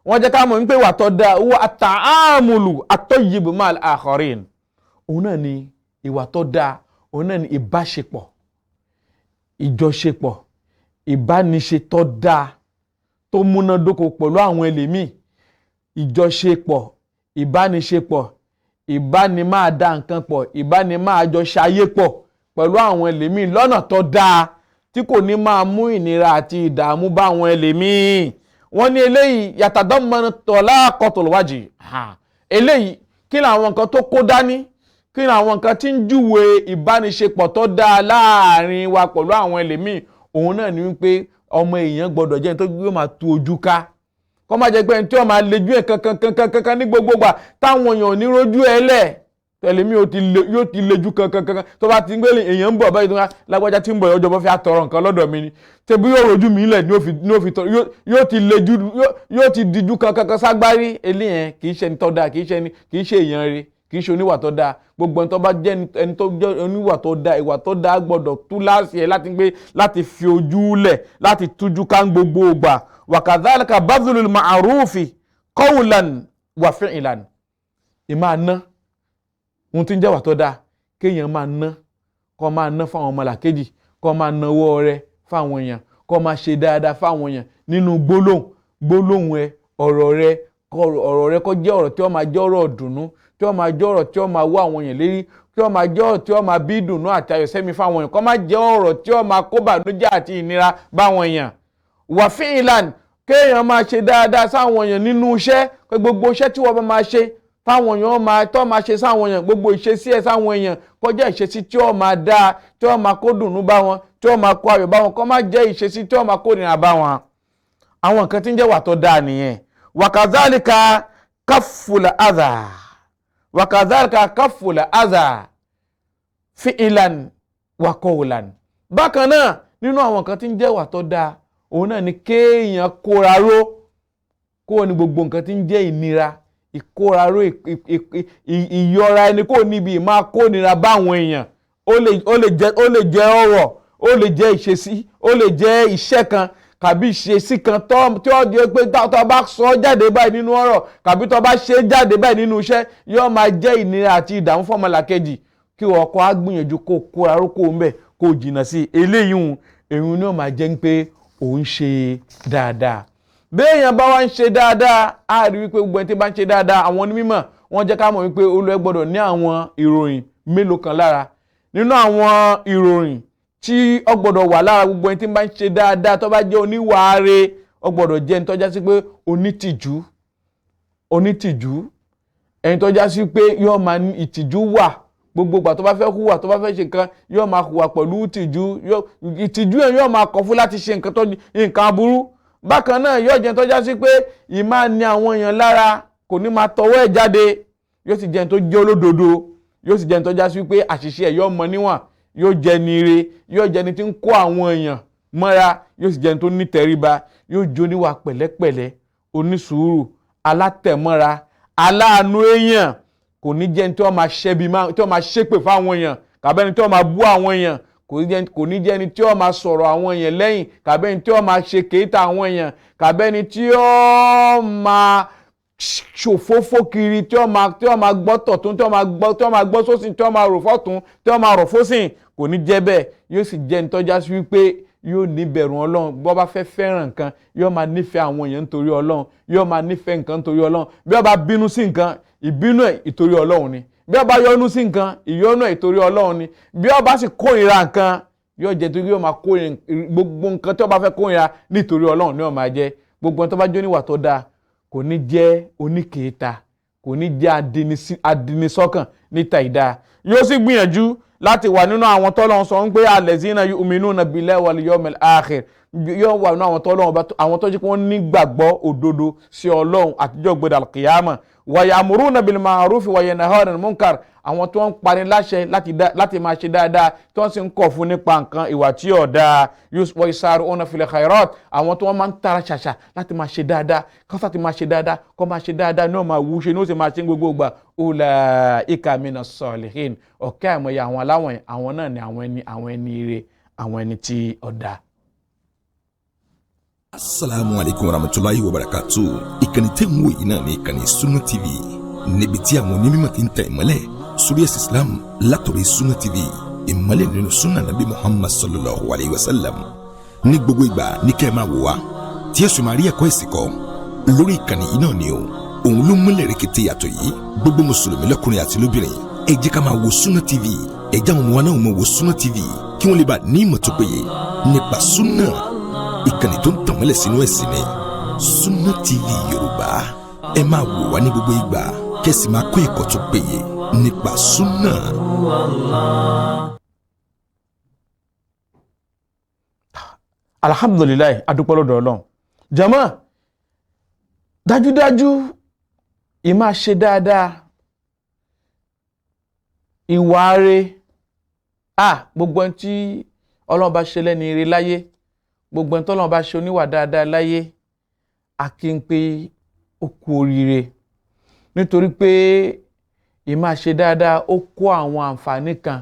wọ́n jẹ́ ká mọ̀ wípé ìwà tó dáa huwa at-ta'amulu at-tayyib ma'al akharin. Òun náà ni ìwà tó dáa òun náà ni ìbáṣepọ̀ ìjọṣepọ̀ ìbániṣe tó dáa tó múnádóko pẹ̀lú àwọn ẹlòmíì ìjọṣepọ̀ ìbániṣepọ̀ ìbánimáa dá nǹkan pọ̀ ìbánimáa jọ ṣayé pọ̀ pẹ̀lú àwọn ẹlòmíì lọ́nà tó dáa tí kò ní máa mú ìnira àti ìdààmú bá àwọn ẹlòmíì. Wọ́n ní eléyìí yatadammanu talaqatul wajhi. Eléyìí kí ni àwọn nǹkan tó kó dání kí ni àwọn nǹkan tí ń júwe ìbániṣepọ̀ tó dáa láàrin wa pẹ̀lú àwọn ẹlòmíì. Òun náà ni wípé ọmọ èèyàn gbọ́dọ̀ jẹ́ tó yóò máa tu ojú ká kó má jẹ́ pé ẹni tí ó máa lejú ẹ̀ kankan ní gbogbo gbà táwọn èèyàn ò ní rójú ẹ lẹ̀ ẹlòmíì yóò ti lejú kankan tó bá ti ń gbé èèyàn ń bọ̀ báyìí tó ń lágbájá tí ń bọ̀ ọjọ́ bọ́ fi àtọrọ nǹkan lọ́dọ̀ mi ni tẹ̀bí yóò rojú mi lẹ̀ yóò ti lejú yóò ti dijú kankan ságbárí eléyẹn kì í ṣe ẹni tó dáa kì í ṣe èèyàn rẹ̀ kì í ṣe oníwà tó dáa. Gbogbo ẹni tó bá jẹ́ ẹni tó jẹ́ oníwà tó dáa ìwà tó dáa gbọ́dọ̀ tú láti ẹ̀ láti fi ojú lẹ̀ láti tújú ká gbogbo ògbà. Wa kadhalika badhlul ma'rufi qawlan wa fi'lan. Ìmáa ná ohun tí ń jẹ́ wà tó dáa kéèyàn máa ná kó máa ná fáwọn ọmọlàkejì kó máa náwó rẹ̀ fáwọn èèyàn kó máa ṣe dáadáa fáwọn èèyàn nínú gbólóhùn ẹ ọ̀rọ̀ rẹ kó jẹ́ ọ̀rọ̀ tí ó máa jẹ́ ọ̀rọ̀ ìdùnnú tí ó máa jẹ́ ọ̀rọ̀ tí ó máa wá àwọn èèyàn lérí tí ó máa jẹ́ ọ̀rọ̀ tí ó máa bí ìdùnnú àti ayọ̀ sẹ́mi fáwọn èèyàn kó máa jẹ́ ọ̀rọ̀ tí ó máa kó bànújẹ́ àti ìnira báwọn èèyàn. Wa fi'lan kéèyàn máa ṣe dáadáa sáwọn èèyàn nínú iṣẹ́ pé gbogbo iṣẹ́ tí wọ́n bá máa ṣe fáwọn èèyàn tó máa ṣe sáwọn èèyàn gbogbo ìṣesí ẹ̀ sáwọn èèyàn kó jẹ́ ìṣesí tí ó máa dáa tí ó máa kó dùnnú bá wọn tí ó máa kó ayọ̀ bá wọn kó má jẹ́ ìṣesí tí ó máa kó ìnira bá wọn. Àwọn nǹkan tí ń jẹ́ wà tó dáa nìyẹn. Wa kadhalika kafful adha wakadhalika kafful adha fi'lan wa qawlan. Bákan náà nínú àwọn nǹkan tí ń jẹ́ wà tó dáa òun náà ni kéèyàn kóra ró kó ní gbogbo nǹkan tí ń jẹ́ ìnira ìkóraró ìyọra ẹni kó níbi ìmáa kónira báwọn èèyàn ó lè jẹ́ ọ̀rọ̀ ó lè jẹ́ ìṣesí ó lè jẹ́ iṣẹ́ kan kàbí ìṣesí kan tí ó di pé tó bá sọ jáde báyìí nínú ọ̀rọ̀ kàbí tó bá ṣe jáde báyìí nínú iṣẹ́ yóò máa jẹ́ ìnira àti ìdààmú fọ́mọlàkejì kí ọkọ á gbìyànjú kó kóraró kó ń bẹ̀ kó jìnnà sí eléyìí èyí ni ó máa jẹ́ pé òun ṣe dáadáa. béèyàn bá wá ń ṣe dáadáa á rí wípé gbogbo ẹni tí bá ń ṣe dáadáa àwọn onímọ̀ wọ́n jẹ́ ká mọ̀ wípé olùwẹ̀ gbọ́dọ̀ ní àwọn ìròyìn mélòó kan lára. nínú àwọn ìròyìn tí ó gbọ́dọ̀ wà lára gbogbo ẹni tí bá ń ṣe dáadáa tó bá jẹ́ oníwàáre ó gbọ́dọ̀ jẹ́ ẹni tó já sí pé onítìjú ẹni tó já sí pé yóò máa ní ìtìjú wà gbogbo ìgbà tó bá fẹ́ hùwà tó bá fẹ́ ṣe nǹkan yóò máa hùwà pẹ̀lú ìtìjú yẹn yóò máa kọ̀ fún láti ṣe nǹkan aburú. bákan náà yóò jẹ́ tó já sí pé ìmáa ní àwọn èèyàn lára kò ní máa tọwọ́ ẹ̀ jáde yóò sì jẹ́ ẹni tó jẹ́ olódodo yóò sì jẹ́ ẹni tó já sí pé àṣìṣe ẹ̀ yóò mọ níwọ̀n yóò jẹ́ ni ire yóò jẹ́ ẹni tí ń kó àwọn èèyàn mọ́ra yóò sì jẹ́ ẹni tó ní tẹríba yóò jó níwà pẹ̀lẹ́pẹ̀lẹ́ onísùúrù alátẹ̀mọ́ra aláàánú èèyàn kò ní jẹ́ ẹni tí wọ́n máa ṣépè fáwọn èèyàn kàbẹ́ni tí wọ́n máa bú àwọn èèyàn kò ní jẹ́ ẹni tí wọ́n máa sọ̀rọ̀ àwọn èèyàn lẹ́yìn kàbẹ́ni tí wọ́n máa ṣe kéétà àwọn èèyàn kàbẹ́ni tí wọ́n máa ṣòfófó kiri tí wọ́n máa gbọ́ tọ̀tún tí wọ́n máa gbọ́ sósìn tí wọ́n máa rò fọ́tún tí wọ́n máa rò fósìn kò ní jẹ́ bẹ́ẹ̀ yóò sì jẹ́ ẹni tó já sí wípé yóò ní bẹ̀rù ọlọ́run bó bá fẹ́ fẹ́ràn nǹkan yóò máa nífẹ̀ẹ́ àwọn èèyàn nítorí ọlọ́run yóò máa nífẹ̀ẹ́ nǹkan nítorí ọlọ́run bí ó bá bínú sí nǹkan ìbínú ẹ̀ ìtorí ọlọ́run ni bí ó bá yọ́nú sí nǹkan ìyọ́nú ẹ̀ ìtorí ọlọ́run ni bí ó bá sì kórìíra nǹkan yóò jẹ́ torí yóò máa kórìíra gbogbo nǹkan tí ó bá fẹ́ kórìíra nítorí ọlọ́run ni ó máa jẹ́ gbogbo nǹkan tó bá jẹ́ oníwà tó dáa kò ní jẹ́ oníkèéta kò ní jẹ́ adinisọ́kàn níta ìdá yóò sì gbìyànjú láti wà nínú àwọn tọ́lọ́run sọ ń pé allazina yu'minuna billahi wal yawmil akhir yóò wà nínú àwọn tọ́lọ́run àwọn tó jẹ́ pé wọ́n nígbàgbọ́ òdodo sí ọlọ́run àtijọ́ gbẹdẹ alqiyama wa ya'muruna bil ma'rufi wa yanhauna 'anil munkar àwọn tó ń parí láṣẹ láti máa ṣe dáadáa tí wọ́n sì ń kọ̀ fún nípa nǹkan ìwà tí ò dáa wa yusari'una fil khairat àwọn tó wọ́n máa ń tara ṣàṣà láti máa ṣe dáadáa kọ́sà ti máa ṣe dáadáa kọ́ máa ṣe dáadáa ní ọmọ àwùṣe ní ó sì máa ṣe gbogbo ìgbà ulaika minas salihin ọ̀kẹ́ àìmọye àwọn aláwọ̀n àwọn náà ni àwọn ẹni ire àwọn ẹni tí ó dáa. Assalamu alaikum warahmatullahi wabarakatuh. Ìkànnì tẹ́ ń wò yìí náà ní ìkànnì Sunna TV níbi tí àwọn onímọ̀ ti ń tẹ̀ ìmọ́lẹ̀ sórí ẹ̀sìn Islam látọ̀rí Sunna TV ìmọ́lẹ̀ nínú sunna nabi Muhammad sallallahu alayhi wa sallam. ní gbogbo ìgbà ní kẹ́ ẹ máa wò wá tí ẹ sì máa rí ẹ̀kọ́ ẹ̀sìn kọ́ lórí ìkànnì yìí náà ni o. òun ló múlẹ̀ rẹ̀kẹ̀tẹ̀ yàtọ̀ yìí gbogbo mùsùlùmí lọ́kùnrin àti lóbìnrin ẹ jẹ́ ká máa wo Sunna TV ẹ já wọn náà máa wo Sunna TV kí wọ́n lè bá ní ìmọ̀ tó péye nípa sunna ìkànnì tó ń tàn mọ́lẹ̀ sínú ẹ̀sìn ni Sunna TV Yorùbá ẹ máa wò wá ní gbogbo ìgbà kẹ́sì máa kó ẹ̀kọ́ tó péye nípa sunna. alhamdulilayi adúpẹ́ lọ́dọ̀ Ọlọ́run jama dájúdájú ìmá ṣe dáadáa ìwà rẹ̀ gbogbo ẹni tí Ọlọ́run bá ṣe lẹ́ni ire láyé gbogbo ẹni tí Ọlọ́run bá ṣe oníwà dáadáa láyé a kí ń pé ó kú oríire nítorí pé ìmá ṣe dáadáa ó kó àwọn àǹfààní kan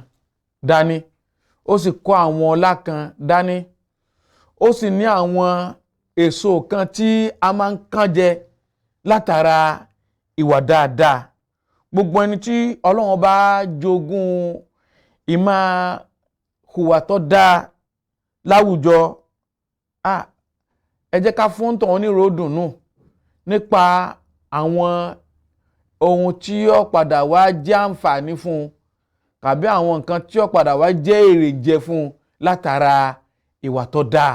dání ó sì kó àwọn ọlá kan dání ó sì ní àwọn èso kan tí a máa ń kàn jẹ látara ìwà dáadáa gbogbo ẹni tí Ọlọ́run bá jogún ìmá hùwà tó dáa láwùjọ ẹ jẹ́ ká fún tọ̀hún ní ròdùnú nípa àwọn ohun tí ó padà wá jẹ́ àǹfààní fún un tàbí àwọn nǹkan tí ó padà wá jẹ́ èrè jẹ fún un látara ìwà tó dáa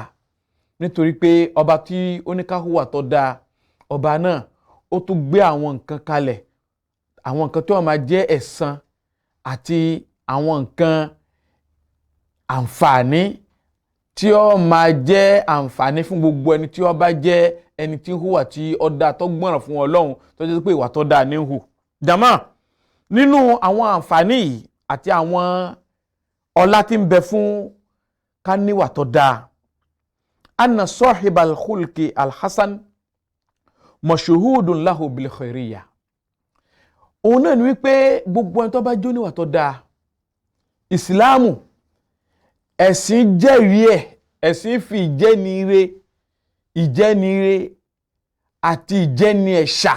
nítorí pé ọba tí ó ní ká hùwà tó dáa ọba náà ó tún gbé àwọn nǹkan kalẹ̀ àwọn nǹkan tí wọ́n máa jẹ́ ẹ̀san àti àwọn nǹkan àǹfààní tí ó máa jẹ́ àǹfààní fún gbogbo ẹni tí ó bá jẹ́ ẹni tí ń hùwà tí ó dáa tó gbọ́ràn fún Ọlọ́run tó jẹ́ pé ìwà tó dáa ní hù. jàmá nínú àwọn àǹfààní yìí àti àwọn ọlá tí ń bẹ fún ká níwà tó dáa anna sahibal khulqi alhassan mashhudun lahu bil khairiyya. Òun náà ni wípé gbogbo ẹni tó bá jó níwà tó dáa, ìsìláàmù ẹ̀sìn jẹ́rìí ẹ̀, ẹ̀sìn fi ìjẹ́niire àti ìjẹ́ni ẹ̀ṣà,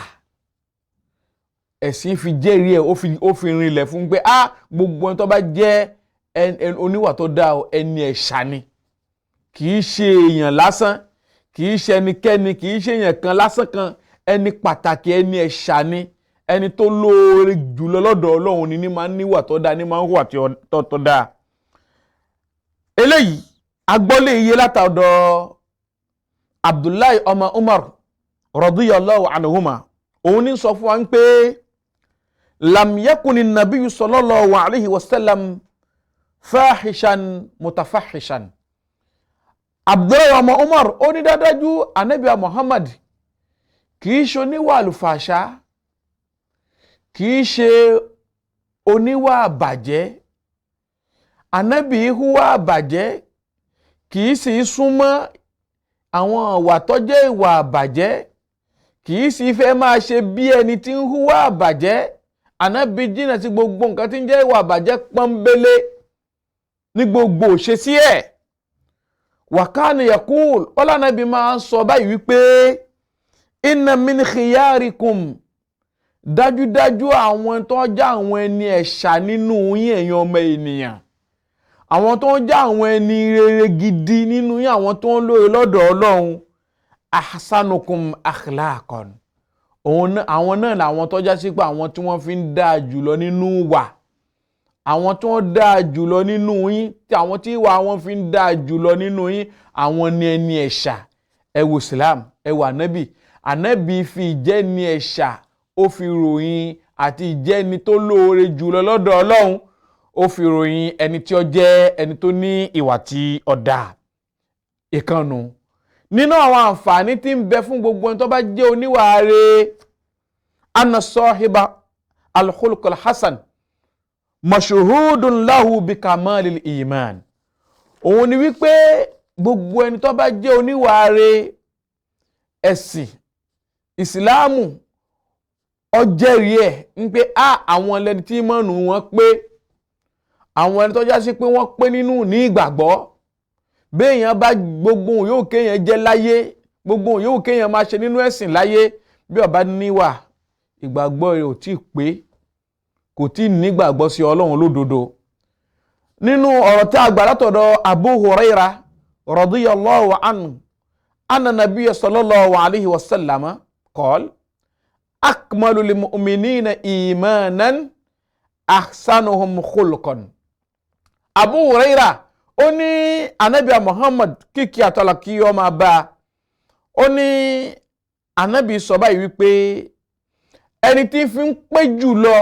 ẹ̀sìn fi jẹ́rìí ẹ̀, ó fi rinlẹ̀ fún pé gbogbo ẹni tó bá jẹ́ oníwà tó dáa ẹni ẹ̀ṣà ni, kìí ṣe èèyàn lásán, kìí ṣe ẹnikẹ́ni, kìí ṣe èèyàn kan lásán kan, ẹni pàtàkì, ẹni ẹ̀ṣà ni, ẹni tó lóore jùlọ lọ́dọ̀ Ọlọ́run ni ní máa ń níwà tó dáa, ní máa ń hùwà tó dáa. Eléyìí agbọ́lé iye látọ̀dọ̀ Abdullahi ọmọ Umar radiyallahu anhuma, òun ní sọ fún wa pé lam yakuni nabiyyu sallallahu alayhi wa sallam fahishan mutafahishan. Abdullahi ọmọ Umar ó ní dájú Ànábì Muhammad kìí ṣe oníwà àlùfàṣà, kìí ṣe oníwà àbàjẹ́, Ànábì hùwà àbàjẹ́, kìí sì súnmọ́ àwọn ìwà tó jẹ́ ìwà àbàjẹ́, kìí sì fẹ́ máa ṣe bí ẹni tí ń hùwà àbàjẹ́. Ànábì jìnnà sí gbogbo nǹkan tí ń jẹ́ ìwà àbàjẹ́ pọ́nbélé ní gbogbo òṣèṣí ẹ̀. Wa kana yaqul, Ànábì máa ń sọ báyìí wípé inna min khiyarikum, dájúdájú àwọn tó jẹ́ àwọn ẹni ẹ̀ṣà nínú yín ẹ̀yin ọmọ ènìyàn, àwọn tó ń jẹ́ àwọn ẹni rere gidi nínú yín, àwọn tó ń lóore lọ́dọ̀ Ọlọ́run, ahsanukum akhlaqan, àwọn náà làwọn tó já sí pé àwọn tí wọ́n fi ń dáa jùlọ nínú wà, àwọn tí wọ́n dáa jùlọ nínú yín, tí àwọn tí ìwà wọn fi ń dáa jùlọ nínú yín, àwọn ni ẹni ẹ̀ṣà. Ẹ wo Islam, ẹ wo Ànábì fi ìjẹ́ni ẹ̀ṣà ó fi ròyìn àti ìjẹ́ni tó lóore jùlọ lọ́dọ̀ Ọlọ́run, ó fi ròyìn ẹni tí ó jẹ́ ẹni tó ní ìwà tí ó dáa. Ìkànnù nínú àwọn àǹfààní tí ń bẹ fún gbogbo ẹni tó bá jẹ́ oníwà rere, anna sahiba al-khuluq al-hasan mashhudun lahu bi kamalil iman. Òun ni wípé gbogbo ẹni tó bá jẹ́ oníwà rere, ẹ̀sìn ìsìláàmù ó jẹ́rìí ẹ̀ ń pé àwọn ẹlẹ́ni tí ìmánù wọn pé, àwọn ẹni tó já sí pé wọ́n pé nínú ní ìgbàgbọ́. Béèyàn bá gbogbo yóò kéèyàn jẹ́ láyé, gbogbo yóò kéèyàn máa ṣe nínú ẹ̀sìn láyé, bí ó bá níwà, ìgbàgbọ́ rẹ̀ ò tí pé, kò tí nígbàgbọ́ sí Ọlọ́run lódodo. Nínú ọ̀rọ̀ tí a gbà látọ̀dọ̀ Abu Huraira radiyallahu anhu, anna nabiyya sallallahu alayhi wa sallam qala akmalu lil mu'minina imanan ahsanuhum khulqan. Abu Huraira ó ní Ànábì Muhammad kíkí àtọ́lá kí ó máa bá, ó ní Ànábì sọ báyìí wípé ẹni tí fi ń pé jùlọ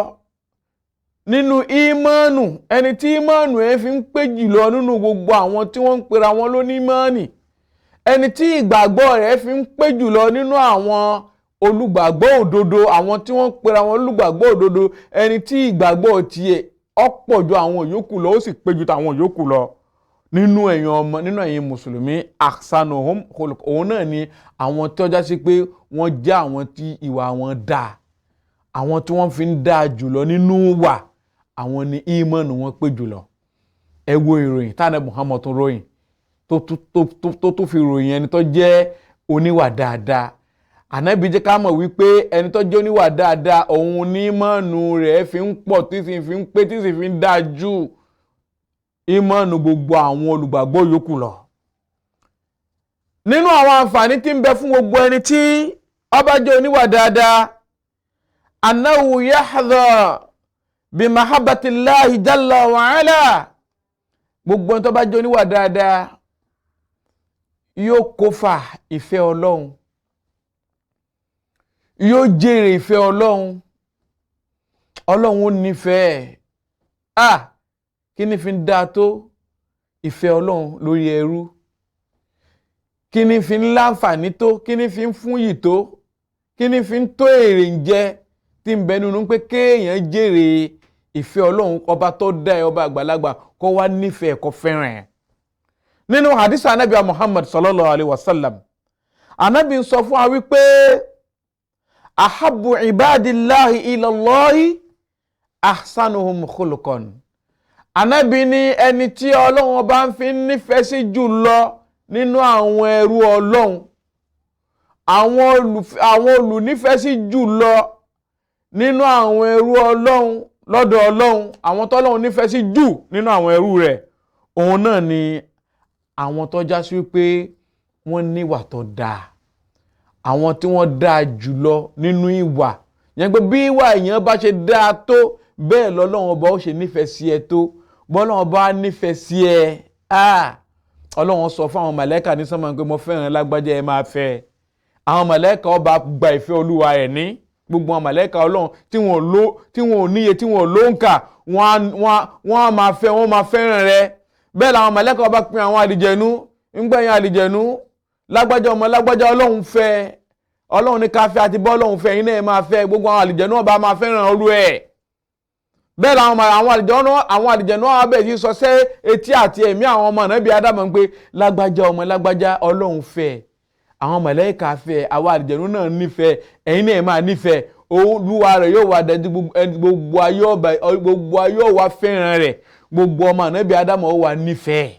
nínú ìmánu, ẹni tí ìmánu ẹ fi ń pé jùlọ nínú gbogbo àwọn tí wọ́n ń pera wọn lóní ìmánì, ẹni tí ìgbàgbọ́ rẹ̀ fi ń pé jùlọ nínú àwọn olùgbàgbọ́ òdodo, àwọn tí wọ́n ń pera wọn olùgbàgbọ́ òdodo, ẹni tí ìgbàgbọ́ tiẹ̀ ọ̀pọ̀ ju àwọn yòókù lọ, ó sì pé ju tàwọn yòókù lọ nínú ẹ̀yin mùsùlùmí, ahsanuhum khuluq. Òun náà ni àwọn tí ó já sí pé wọ́n jẹ́ àwọn tí ìwà wọn dáa, àwọn tí wọ́n fi ń dáa jùlọ nínú wà, àwọn ni ìmánu wọn pé jùlọ. Ẹ wo ìròyìn tánà Muhammad tó ròyìn tó fi ròyìn ẹni tó jẹ́ oníwà dáadáa. Ànábì jẹ́ ká mọ̀ wípé ẹni tó jẹ́ oníwà dáadáa, òun ní ìmánu rẹ̀ fi ń pọ̀, tí sì fi ń pé, tí sì fi ń dáa jù ìmánu gbogbo àwọn olùgbàgbọ́ yòókù lọ. Nínú àwọn àǹfààní tí ń bẹ fún gbogbo ẹni tí ó bá jẹ́ oníwà dáadáa, annahu yahdha bi mahabbatillahi jalla wa ala. Gbogbo ẹni tó bá jẹ́ oníwà dáadáa yóò kófà ìfẹ́ Ọlọ́run, yóò jèrè ìfẹ́ Ọlọ́run, Ọlọ́run ó nífẹ̀ẹ́. Kí ni fi ń dáa tó ìfẹ́ Ọlọ́run lórí ẹrú? Kí ni fi ń láǹfààní tó? Kí ni fi ń fún yìí tó? Kí ni fi ń tó èrè ń jẹ tí ń bẹ nínú pé kéèyàn jèrè ìfẹ́ Ọlọ́run, ọba tó dá ẹ, ọba àgbàlagbà, kó wá nífẹ̀ẹ́, kó fẹ́ràn ẹ̀. Nínú hadith Ànábì Muhammad sallallahu alaihi wasallam, Ànábì ń sọ fún wa wípé ahabbu ibadillahi ilallahi ahsanuhum khuluqan. Ànábì ní ẹni tí Ọlọ́run bá ń fi nífẹ̀ẹ́ sí jù lọ nínú àwọn ẹrú Ọlọ́run, àwọn olùnífẹ̀ẹ́ sí jù lọ nínú àwọn ẹrú Ọlọ́run lọ́dọ̀ Ọlọ́run, àwọn tọ́lọ́run nífẹ̀ẹ́ sí jù nínú àwọn ẹrú rẹ̀, òun náà ni àwọn tó já sí wípé wọ́n níwà tó dáa, àwọn tí wọ́n dáa jù lọ nínú ìwà. Yẹn pé bí ìwà èèyàn bá ṣe dáa tó, bẹ́ẹ̀ lọ́lọ́run ọba ó ṣe nífẹ̀ẹ́ sí ẹ tó. Bọ́lọ́run ọba nífẹ̀ẹ́ sí ẹ, Ọlọ́run sọ fún àwọn màlẹ́kà ní sánmọ̀ pé mo fẹ́ràn lágbájá, ẹ máa fẹ́. Àwọn màlẹ́kà ọba gba ìfẹ́ Olúwa ẹ̀ ní. Gbogbo àwọn màlẹ́kà Ọlọ́run tí wọn ò níye, tí wọn ò lóǹkà, wọ́n á máa fẹ́, wọ́n máa fẹ́ràn rẹ. Bẹ́ẹ̀ làwọn màlẹ́kà ọba pín àwọn àlìjẹ̀nú, ńgbẹ̀yìn àlìjẹ̀nú, lágbájá ọmọ lágbájá Ọlọ́run fẹ́, Ọlọ́run ní ká fẹ́ àti bọ́ Ọlọ́run fẹ́, yín náà máa fẹ́. Gbogbo àwọn àlìjẹ̀nú ọba máa fẹ́ràn olú ẹ̀. Bẹ́ẹ̀ làwọn àlìjẹ̀nú ọba bẹ̀ yìí sọ sí etí àti ẹ̀mí àwọn ọmọ Ànábì Ádámù pé lágbájá ọmọ lágbájá Ọlọ́run fẹ́. Àwọn màláíkà fẹ́, àwọn àlìjẹ̀nú náà nífẹ̀ẹ́, ẹ̀yin náà máa nífẹ̀ẹ́. Olúwa rẹ̀ yóò wá dájú, gbogbo ayé ó wá fẹ́ràn rẹ̀, gbogbo ọmọ Ànábì Ádámù ó wá nífẹ̀ẹ́.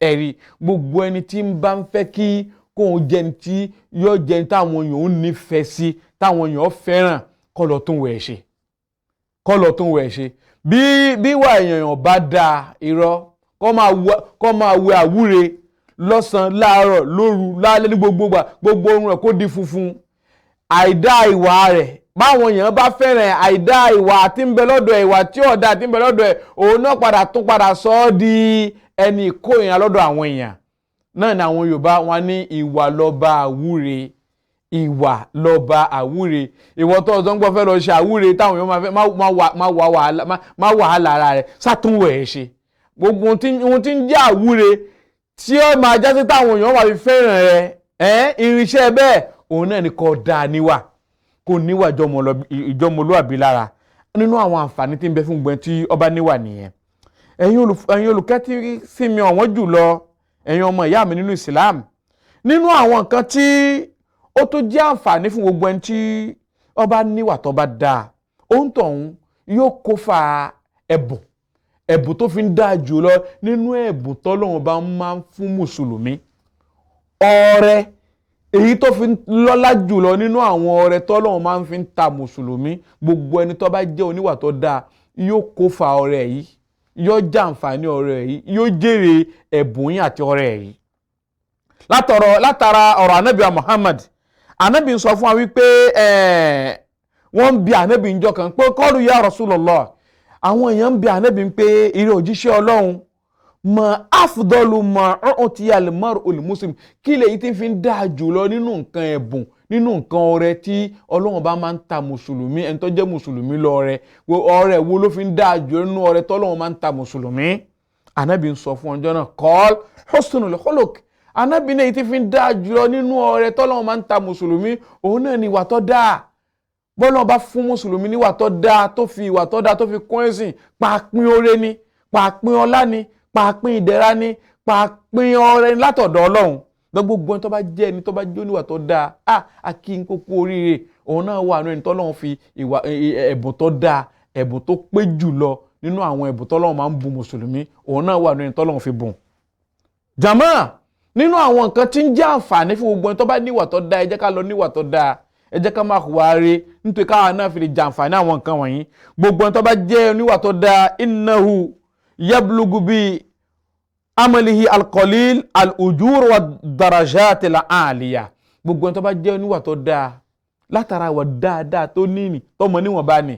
Ẹ̀rí, gbogbo ẹni tí ń bá ń fẹ́ kí kóun jẹ́ ẹni tí yóò jẹ́ ẹni táwọn èèyàn ó nífẹ̀ẹ́ sí, táwọn èèyàn fẹ́ràn, kó lọ tún wẹ̀ ṣe, kó lọ tún wẹ̀ ṣe. Bí wà èèyàn bá dáa, irọ́, kó máa wẹ àwúre lọ́sàn-án, láàárọ̀, lóru, lálẹ́, ní gbogbo orun rẹ̀ kó di funfun. Àìdá ìwà rẹ̀, báwọn èèyàn bá fẹ́ràn àìdá ìwà tí ń bẹ lọ́dọ̀ ẹ̀, ìwà tí ọ̀dà tí ń bẹ lọ́dọ̀ ẹ̀, òun náà padà sọ ọ́ di ẹni ìkórìíra lọ́dọ̀ àwọn èèyàn. Náà ni àwọn Yorùbá wọn ní ìwà lọ́ba àwúre, ìwà lọ́ba àwúre. Ìwọ tó ọ̀sán gbọ́ fẹ́ lọ ṣe àwúre táwọn èèyàn máa fẹ́, má wàhálà ara rẹ̀, sátúnwẹ̀ ẹ̀ ṣe. Gbogbo ohun tí ń jẹ́ àwúre tí ó máa jásí táwọn èèyàn wà fi fẹ́ràn rẹ̀, irinṣẹ́ bẹ́ẹ̀ òun náà ni kó dáa níwà, kó níwà ìjọmọlúwàbí lára. Nínú àwọn àǹfààní tí ń bẹ fún gbogbo ẹni tí ó bá níwà nìyẹn. Ẹ̀yin olùkẹ́tí sí mi ọ̀wọ́n jùlọ, ẹ̀yin ọmọ ìyá mi nínú Islam, nínú àwọn nǹkan tí ó tó jẹ́ àǹfààní fún gbogbo ẹni tí ó bá níwà tó bá dáa, òun tọ̀hún yóò kó fa ẹ̀bùn tó fi ń dáa jùlọ nínú ẹ̀bùn tọ́lọ́run bá máa ń fún mùsùlùmí. Ọrẹ èyí tó fi lọ́lá jùlọ nínú àwọn ọrẹ tọ́lọ́run máa ń fi ta mùsùlùmí, gbogbo ẹni tó bá jẹ́ oníwà tó dáa yóò kó fa ọrẹ yìí, yóò jàǹfààní ọrẹ yìí, yóò jèrè ẹ̀bùn yìí àti ọrẹ yìí. Látara ọ̀rọ̀ Ànábì Muhammad, Ànábì ń sọ fún wa wípé wọ́n ń bi Ànábì ń jọ kan pé qalu ya Rasulullah, àwọn èèyàn ń bi Ànábì pé ìrẹ òjíṣẹ́ Ọlọ́run, ma afdalu ma u'tiya al-mar'ul muslim, kí lèyí tí fi ń dáa jùlọ nínú nǹkan ẹ̀bùn, nínú nǹkan ọrẹ tí Ọlọ́run bá máa ń ta mùsùlùmí, ẹni tó jẹ́ mùsùlùmí lọ́rẹ, ọrẹ wo ló fi ń dáa jùlọ nínú ọrẹ tọ́lọ́run máa ń ta mùsùlùmí? Ànábì ń sọ fún ọjọ́ náà, qal husnul khuluq. Ànábì náà tí fi ń dáa jùlọ nínú ọrẹ tọ́lọ́run máa ń ta mùsùlùmí, òun náà ni ìwà tó dáa. Bọ́lọ́run bá fún mùsùlùmí níwà tó dáa, tó fi ìwà tó dáa tó fi kún ẹ̀sìn, pàápín oore ni, pàápín ọlá ni, pàápín ìdẹ̀ra ni, pàápín ọrẹ látọ̀dọ̀ Ọlọ́run. Gbogbo ẹni tó bá jẹ́ ẹni tó bá jẹ́ oníwà tó dáa, akí ń kókó oríire, òun náà wà nínú ẹni tọ́lọ́run fi ẹ̀bùn tó dáa, ẹ̀bùn tó pé jùlọ nínú àwọn ẹ̀bùn tọ́lọ́run máa ń bùn mùsùlùmí, òun náà wà nínú ẹni tọ́lọ́run fi bùn. Jàmáà, nínú àwọn nǹkan tí ń jẹ́ àǹfààní fún gbogbo ẹni tó bá níwà tó dáa, ẹ jẹ́ ká lọ níwà tó dáa, ẹ jẹ́ ká máa hùwà rere, nítorí káwa náà fi lè jàǹfààní àwọn nǹkan wọ̀nyí. Gbogbo ẹni tó bá jẹ́ oníwà tó dáa, innahu yablugu bi amalihi alqalil alujur wa darajati al-aliya. Gbogbo ẹni tó bá jẹ́ oníwà tó dáa, látara wà dáadáa tó níní tọmọ níwọ̀n bá ní,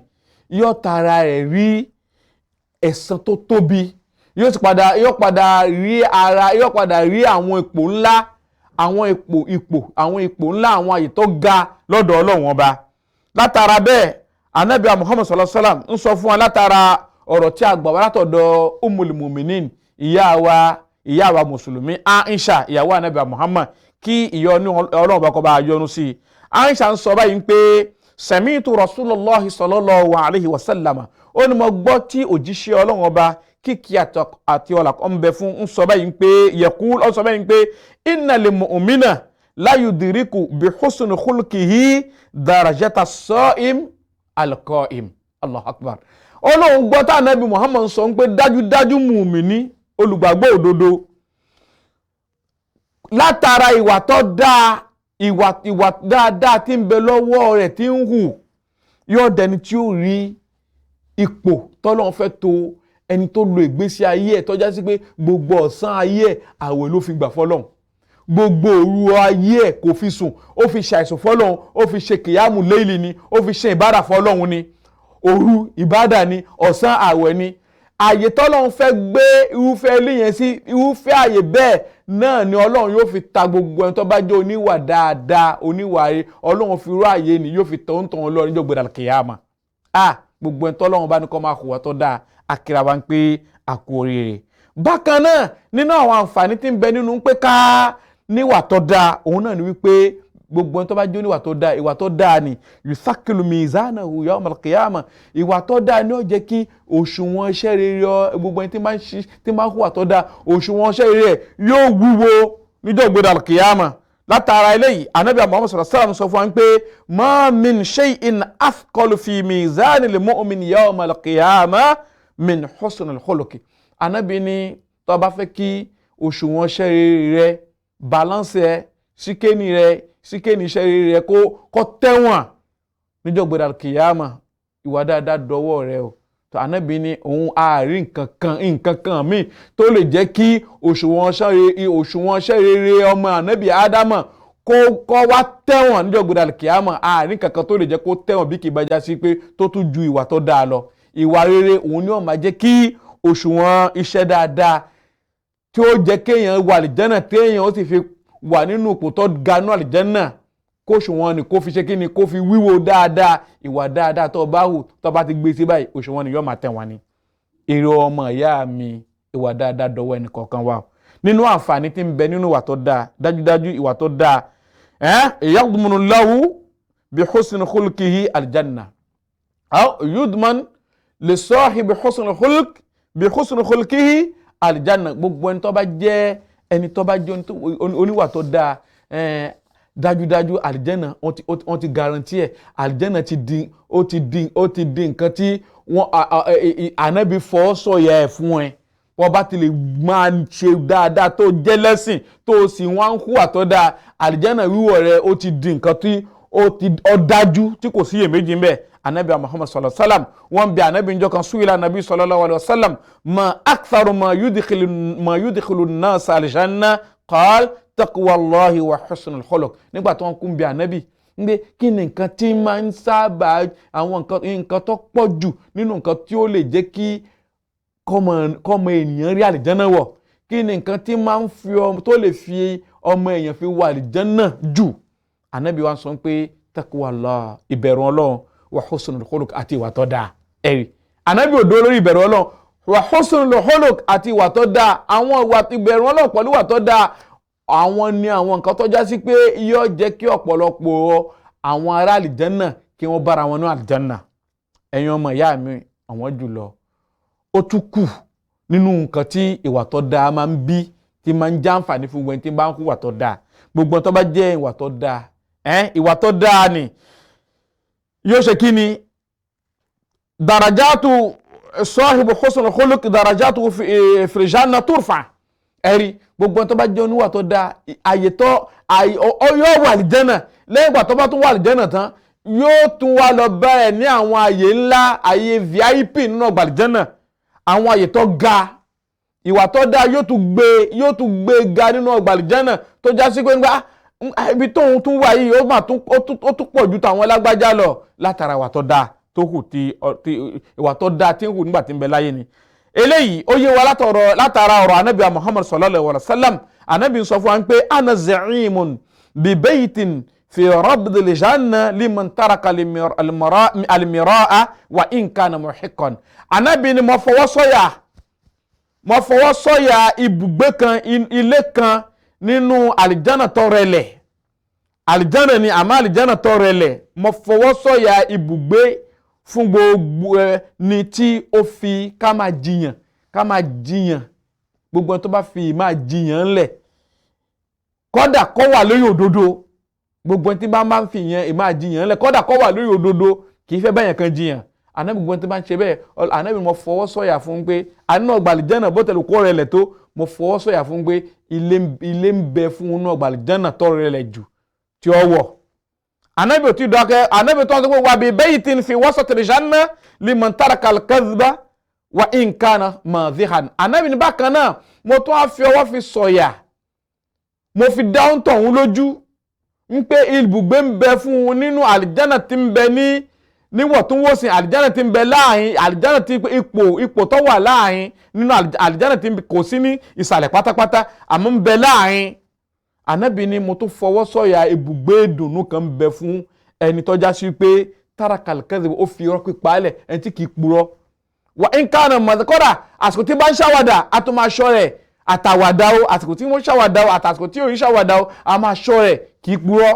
yóò tara rẹ̀ rí ẹ̀san tó tóbi, yóò padà rí àwọn ipò ńlá, àwọn ipò ńlá, àwọn àyè tó ga lọ́dọ̀ Ọlọ́run ọba. Látara bẹ́ẹ̀, Ànábì Muhammad sallallahu alaihi wasallam ń sọ fún wa látara ọ̀rọ̀ tí a gbà wá látọ̀dọ̀ Ummul Mu'minin, ìyá wa mùsùlùmí Aisha, ìyàwó Ànábì Muhammad, kí ìyọ́nú Ọlọ́run bá kó bá yọ́nú sí. Aisha ń sọ báyìí pé sami'tu Rasulullahi sallallahu alaihi wasallam, ó ní mo gbọ́ tí òjíṣẹ́ Ọlọ́run ọba kíkí àti ọlá kan bẹ fún ń sọ báyìí pé yaqul, ó sọ báyìí pé innal mu'mina la yudiriku bi husni khulqihi darajata as-sa'im al-qa'im. Allahu akbar. Ọlọ́run gbọ́ tá ànábì Muhammad sọ pé dájúdájú mùmíní olùgbàgbọ́ òdodo látara ìwà tó dáa ìwà dáadáa tí ń bẹ lọ́wọ́ rẹ̀ tí ń hù yóò dẹni tí ó rí ipò tọ́lọ́run fẹ́ tó ẹni tó lo ìgbésí ayé ẹ̀ tọ́já sí pé gbogbo ọ̀sán ayé ẹ̀ àwẹ̀ ló fi gbà fọ́lọ́run, gbogbo òru ayé ẹ̀ kò fi sùn, ó fi ṣàìsùn fọ́lọ́run, ó fi ṣe kìyàmù léèlì ni, ó fi ṣe ìbádà fọ́lọ́run ni, òru ìbádà ni, ọ̀sán àwẹ̀ ni. Àyè tọ́lọ́run fẹ́ gbé irúfẹ́ ilé yẹn sí, irúfẹ́ àyè bẹ́ẹ̀ náà ni Ọlọ́run yóò fi ta gbogbo ẹni tó bá jẹ́ oníwà dáadáa, oníwà rere. Ọlọ́run fi rú àyè ni yóò fi tọ̀ ń tọ̀ wọn lọ níjọ́ gbẹ̀dà kìyàmà. Gbogbo ẹni tọ́lọ́run bá ní kó máa hùwà tó dáa, akira wa ń pé àkú oríire. Bákan náà nínú àwọn àǹfààní tí ń bẹ nínú pé ká níwà tó dáa, òun náà ni wípé gbogbo ẹni tó bá jẹ́ oníwà tó dáa, ìwà tó dáa ni yusakilu mizanahu yawmal qiyamah. Ìwà tó dáa ni ó jẹ́ kí òṣùwọ̀n iṣẹ́ rere gbogbo ẹni tí máa ń hùwà tó dáa, òṣùwọ̀n iṣẹ́ rere yóò wúwo níjọ́ gbẹ̀dà kìyàmà. Látara eléyìí Ànábì Muhammad sallallahu alaihi wasallam sọ fún wa pé ma min shay'in athqalu fi mizanil mu'min yawmal qiyamah min husnil khuluqi. Ànábì ní tó bá fẹ́ kí òṣùwọ̀n iṣẹ́ rere balance ẹ síkéni iṣẹ́ rere kó tẹ̀wọ̀n níjọ́ gbẹ̀dà kìyàmà, ìwà dáadáa dọwọ́ rẹ o. tó Ànábì ní òun àárín nǹkan kan míì tó lè jẹ́ kí òṣùwọ̀n iṣẹ́ rere ọmọ Ànábì Ádámà kó wá tẹ̀wọ̀n níjọ́ gbẹ̀dà kìyàmà. Àárín kankan tó lè jẹ́ kó tẹ̀wọ̀n bí kì í bá já sí pé tó tún ju ìwà tó dáa lọ. Ìwà rere òun ni ó máa jẹ́ kí òṣùwọ̀n iṣẹ́ dáadáa tí ó jẹ́ kéèyàn wà àlìjẹ́nà, téèyàn ó sì fi wà nínú ipò tó ga nínú àlìjẹ́nà, kó òṣùwọ̀n ni kó fi ṣe kíni, kó fi wíwo dáadáa. Ìwà dáadáa tó bá hù tó bá ti gbé sí báyìí òṣùwọ̀n ni yóò máa tẹ̀ wọ́n ni. Èrè ọmọ ìyá mi, ìwà dáadáa dọwọ́ ẹnì kọ̀ọ̀kan wa. Nínú àǹfààní tí ń bẹ nínú ìwà tó dáa, dájúdájú ìwà tó dáa yadmunu lahu bi husni khulqihi aljanna aw yudman li sahibi husni khulqihi aljanna. Gbogbo ẹni tó bá jẹ́ oníwà tó dáa, dájúdájú aljanna wọ́n ti garanti ẹ̀. Aljanna ó ti di nǹkan tí Ànábì fọ́ sọ̀yà ẹ̀ fún ẹ. Wọ́n bá ti lè máa ṣe dáadáa tó jẹ́ lẹ́sìn tó sì wọ́n ń hùwà tó dáa, aljanna wíwọ̀ rẹ̀ ó ti di nǹkan tí ó dájú tí kò sí iyèméjì ń bẹ. Ànábì Muhammad sallallahu alaihi wasallam wọ́n bi Ànábì njọ́ kan su'ila Ànábì sallallahu alaihi wasallam ma aktharu ma yudkhilu an-nas al-janna qala taqwallahi wa husnul khuluq. Nígbà tí wọ́n kún bi Ànábì pé kí ni nǹkan tí máa ń sábà àwọn nǹkan tó pọ̀ jù nínú nǹkan tí ó lè jẹ́ kí kọ́mọ ènìyàn rí àlìjánná wọ̀, kí ni nǹkan tí máa ń tó lè fi ọmọ èèyàn fi wọ àlìjánná jù? Ànábì wa sọ pé taqwallah, ìbẹ̀rù Ọlọ́run, wa husnul khuluq àti ìwà tó dáa. Ẹ̀rí Ànábì ò dúró lórí ìbẹ̀rù Ọlọ́run, wa husnul khuluq àti ìwà tó dáa. Àwọn ìbẹ̀rù Ọlọ́run pẹ̀lú ìwà tó dáa, àwọn ni àwọn nǹkan tó já sí pé yóò jẹ́ kí ọ̀pọ̀lọpọ̀ àwọn ará àlìjánná kí wọ́n bára wọn ní àlìjánná. Ẹ̀yin ọmọ ìyá mi àwọn jùlọ, ó tún kù nínú nǹkan tí ìwà tó dáa máa ń bí, tí máa ń já àǹfààní fún gbogbo tí bá ń hùwà tó dáa. Gbogbo tó bá jẹ́ ìwà tó dáa, ìwà tó dáa ni yóò ṣe kí ni? Darajatu sahibu husnul khuluq darajatu fil janna turfa. Ẹ̀rí gbogbo tó bá jẹ́ oníwà tó dáa, yóò wà àlìjánà. Lẹ́yìn ìgbà tó bá tún wà àlìjánà tán, yóò tún wá lọ bẹ̀rẹ̀ ní àwọn àyè ńlá, àyè VIP nínú ọgbà àlìjánà, àwọn àyè tó ga. Ìwà tó dáa yóò tún gbé ga nínú ọgbà àlìjánà tó já sí pé ibi tóun tún wà yìí ó tún pọ̀ ju tàwọn lágbájá lọ látara ìwà tó dáa tó hù ìwà tó dáa tí ń hù nígbà tí ń bẹ láyé ni. Eléyìí ó yé wa látara ọ̀rọ̀ Ànábì Muhammad sallallahu alaihi wasallam. Ànábì sọ fún wa pé ana za'imun bi baytin fi rabdil janna liman taraka al-mira'a wa in kana muhiqqan. Ànábì ni mo fọwọ́ sọ̀yà ibùgbé kan, ilé kan nínú àlìjánà tó rẹlẹ̀. Àlìjánà ni àmọ́ àlìjánà tó rẹlẹ̀. Mo fọwọ́ sọ̀yà ibùgbé fún gbogbo ẹni tí ó fi ká máa jiyàn gbogbo ẹni tó bá fi máa jiyàn ńlẹ̀, kódà kó wà lórí òdodo gbogbo ẹni tí bá máa ń fi yẹn ìmáa jiyàn lẹ̀ kódà kó wà lórí òdodo kì í fẹ́ báyẹn kan jiyàn ànábì gbogbo ẹni tí bá ń ṣe bẹ́ẹ̀ ànábì mo fọwọ́ sọ̀yà fún pé àná ọgbà àlìjánà bó tẹ̀lé kó rẹ̀ lẹ̀ tó mo fọwọ́ sọ̀yà fún pé ilé ń bẹ fún inú ọgbà àlìjánà tó rẹ̀ lẹ̀ jù tí ó wọ̀. ànábì ò tí dọ́kẹ́ ànábì tó ń sọ pé wà bí baytin fi wasatil janna liman taraka al-kadhba wa in kana madhihan. ànábì ní bákan náà mo tún á fi ọwọ́ fi sọ̀yà mo fi dáhùn tọ̀hún lójú ń pé ibùgbé ń bẹ fún un nínú àlìjánà tí ń bẹ níwọ̀ntúnwòsì àlìjánà tí ń bẹ láàrin àlìjánà tí ipò tó wà láàrin nínú àlìjánà tí kò sí ní ìsàlẹ̀ pátápátá àmọ́ ń bẹ láàrin. ànábì ni mo tún fọwọ́ sọ̀yà ibùgbé ìdùnnú kan ń bẹ fún ẹni tó já sí pé tarakal kadhib ó fi irọ́ pípa lẹ̀ ẹni tí kì í purọ́. wà ń kánà mọ̀tẹ́kọ́dà àsìkò tí bá ń ṣàwàdà á tún máa ṣọ́ rẹ̀ àtàwàdà o àsìkò tí wọ́n ṣàwàdà o àtàsìkò tí òun ṣàwàdà o a máa ṣọ́ rẹ̀ kì í purọ́.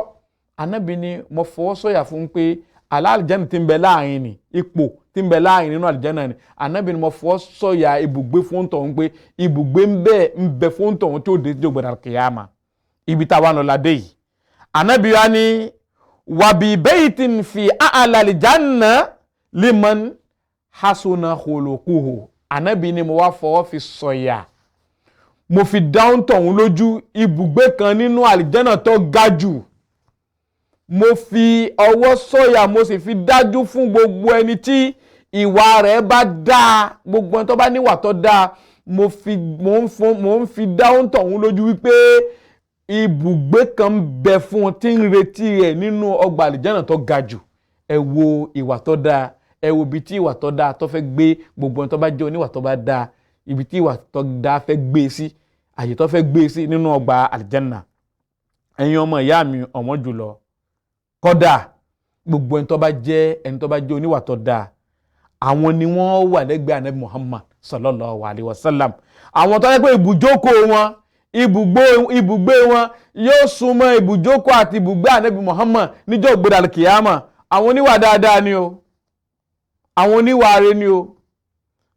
ànábì ni mo fọwọ́ sọ̀yà fún pé àlìjánà tí ń bẹ láàrin ni ipò tí ń bẹ láàrin nínú àlìjánà ni ànábì ni mo fọwọ́ sọ̀yà ibùgbé fún tọ̀hún pé ibùgbé ń bẹ fún tọ̀hún tí ó dé tí ó gbọdọ̀ kìyàmà ibi tá a wà lọ ládé yìí. ànábì wa ni wàbí baytin fi a'la àlìjánà liman hasuna khuluquhu. ànábì ni mo wá fọwọ́ fi sọ̀yà mo fi dáhùn tọ̀hún lójú ibùgbé kan nínú àlìjánà tó ga jù mo fi ọwọ́ sọ̀yà mo sì fi dájú fún gbogbo ẹni tí ìwà rẹ̀ bá dáa gbogbo ẹni tó bá níwà tó dáa mo ń fi dáhùn tọ̀hún lójú wípé ibùgbé kan bẹ fún un tí ń retí rẹ̀ nínú ọgbà àlìjánà tó ga jù. ẹ wo ìwà tó dáa ẹ wo ibi tí ìwà tó dáa tó fẹ́ gbé gbogbo ẹni tó bá jẹ́ oníwà tó bá dáa ibi tí ìwà tó dáa fẹ́ gbé sí àyè tó fẹ́ gbé sí nínú ọgbà àlìjánà. ẹ̀yin ọmọ ìyá mi ọ̀wọ́n jùlọ kódà gbogbo ẹni tó bá jẹ́ oníwà tó dáa àwọn ni wọ́n wà lẹ́gbẹ̀ẹ́ anabi Muhammad sallallahu alayhi wa sallam. àwọn tó yẹ pé ibùjókòó wọn ibùgbé wọn yóò súnmọ́ ibùjókòó àti ibùgbé anabi Muhammad níjọ́ ògbédà al-kiyama. àwọn oníwà dáadáa ni o àwọn oníwà rere ni o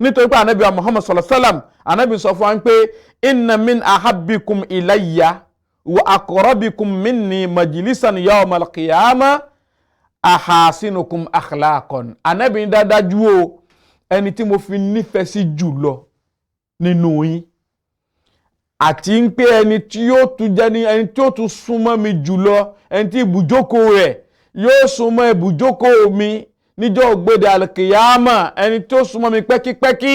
nítorí pé anabi Muhammad sallallahu alayhi wa sallam anabi sọ fún wa pé inna min ahabbikum ilayya wa aqrabikum minni majlisan yawm al-qiyama ahasinukum akhlaqan. anabi dájú o ẹni tí mo fi nífẹ̀ẹ́ sí jùlọ nínú yín àti ń pé ẹni tí yóò tún jẹ́ ní ẹni tí yóò tún súnmọ́ mi jùlọ ẹni tí ibùjókòó rẹ̀ yóò súnmọ́ ibùjókòó mi níjọ́ ògbédè al-qiyama ẹni tí ó súnmọ́ mi pẹ́kípẹ́kí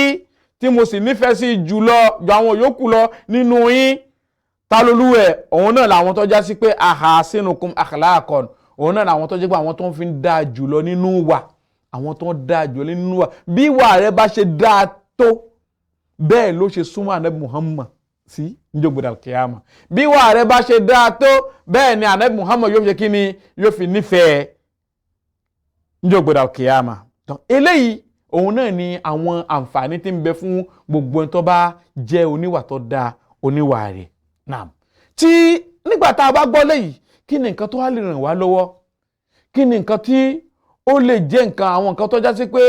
tí mo sì nífẹ̀ẹ́ sí jùlọ ju àwọn yòókù lọ nínú yín talolúwẹ̀ òun náà làwọn tó já sí pé ahasinukum akhlaqan òun náà làwọn tó jẹ́ pé àwọn tó ń fi dáa jùlọ nínú wà àwọn tó ń dáa jùlọ nínú wà bí wà rẹ bá ṣe dáa tó bẹ́ẹ̀ ló ṣe súnmọ́ ànábì Muhammad sí níjọ́gbọ̀dà al-kiyama bí wà rẹ bá ṣe dáa tó bẹ́ẹ̀ ni ànábì Muhammad yóò fi ṣe kí ni yóò fi nífẹ̀ẹ́ níjọ́gbọ̀dà al-kiyama. eléyìí òun náà ni àwọn àǹfààní tí ń bẹ fún gbogbo ẹni tó bá jẹ́ oníwà tó dáa oníwà rẹ̀. Naam. Tí nígbà tá a bá gbọ́ léyìí kí ni nǹkan tó wá lè ràn wá lọ́wọ́ kí ni nǹkan tí ó lè jẹ́ nǹkan àwọn nǹkan tó já sí pé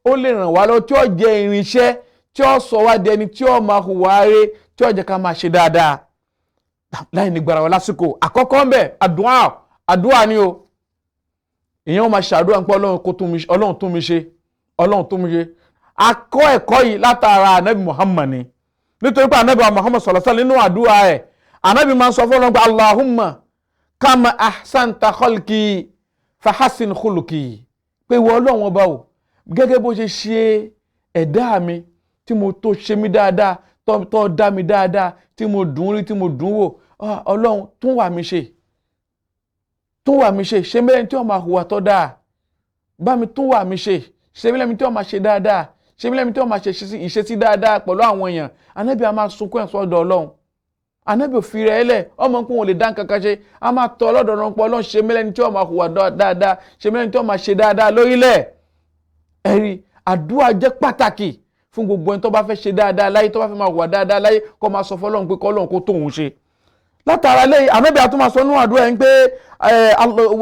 ó lè ràn wá lọ́wọ́ tí ó jẹ́ irinṣẹ́ tí ó sọ wá di ẹni tí ó máa hùwà rere tí ó jẹ́ ká máa ṣe dáadáa láì ní gbàrà wá lásìkò. àkọ́kọ́ ń bẹ àdúà ni o èèyàn máa ṣàdúrà pé ọlọ́run tún mi ṣe akọ́ ẹ̀kọ́ yìí látara anabi Muhammad ni nítorí pé anabi Muhammad sallallahu alaihi wasallam nínú àdúrà ẹ̀ anabi máa ń sọ fún ọlọ́run pé Allahumma kama ahsanta khalqi fahassin khuluqi pé ìwọ ọlọ́run ọba o gẹ́gẹ́ bó ṣe ṣe ẹ̀dá mi tí mo tó ṣe mí dáadáa tó dá mi dáadáa tí mo dùn rí tí mo dùn wò ọlọ́run tún wà mí ṣe ṣe mẹ́rin tí wọ́n máa hùwà tó dáa bá mi tún wà mí ṣe mẹ́rin tí wọ́n máa ṣe dáadáa ṣe mẹ́rin tí wọ́n máa ṣe ìṣesí dáadáa pẹ̀lú àwọn èèyàn. anábì a máa sunkún ẹ̀ sọ́dọ̀ ọlọ́run anábì òfin rẹ̀ ẹlẹ̀ ọmọ nǹkan wọn lè dá nǹkan kan ṣe a máa tọ́ ọlọ́dọ̀ ọ̀rọ̀ pọ̀ ọlọ́run ṣe mẹ́rin tí wọ́n máa hùwà dáadáa ṣe mẹ́rin tí wọ́n máa ṣe dáadáa lórílẹ̀. ẹ̀rí àdúrà jẹ́ pàtàkì fún gbogbo ẹni tó bá fẹ́ ṣe dáadáa láyé tó bá fẹ́ máa hùwà dáadáa láyé kó máa sọ fọlọ́run pé kọ́lọ́run kó tóun ṣe. látara lẹ́yìn anábì àtúmọ̀ sọ nínú àdúrà yẹn pé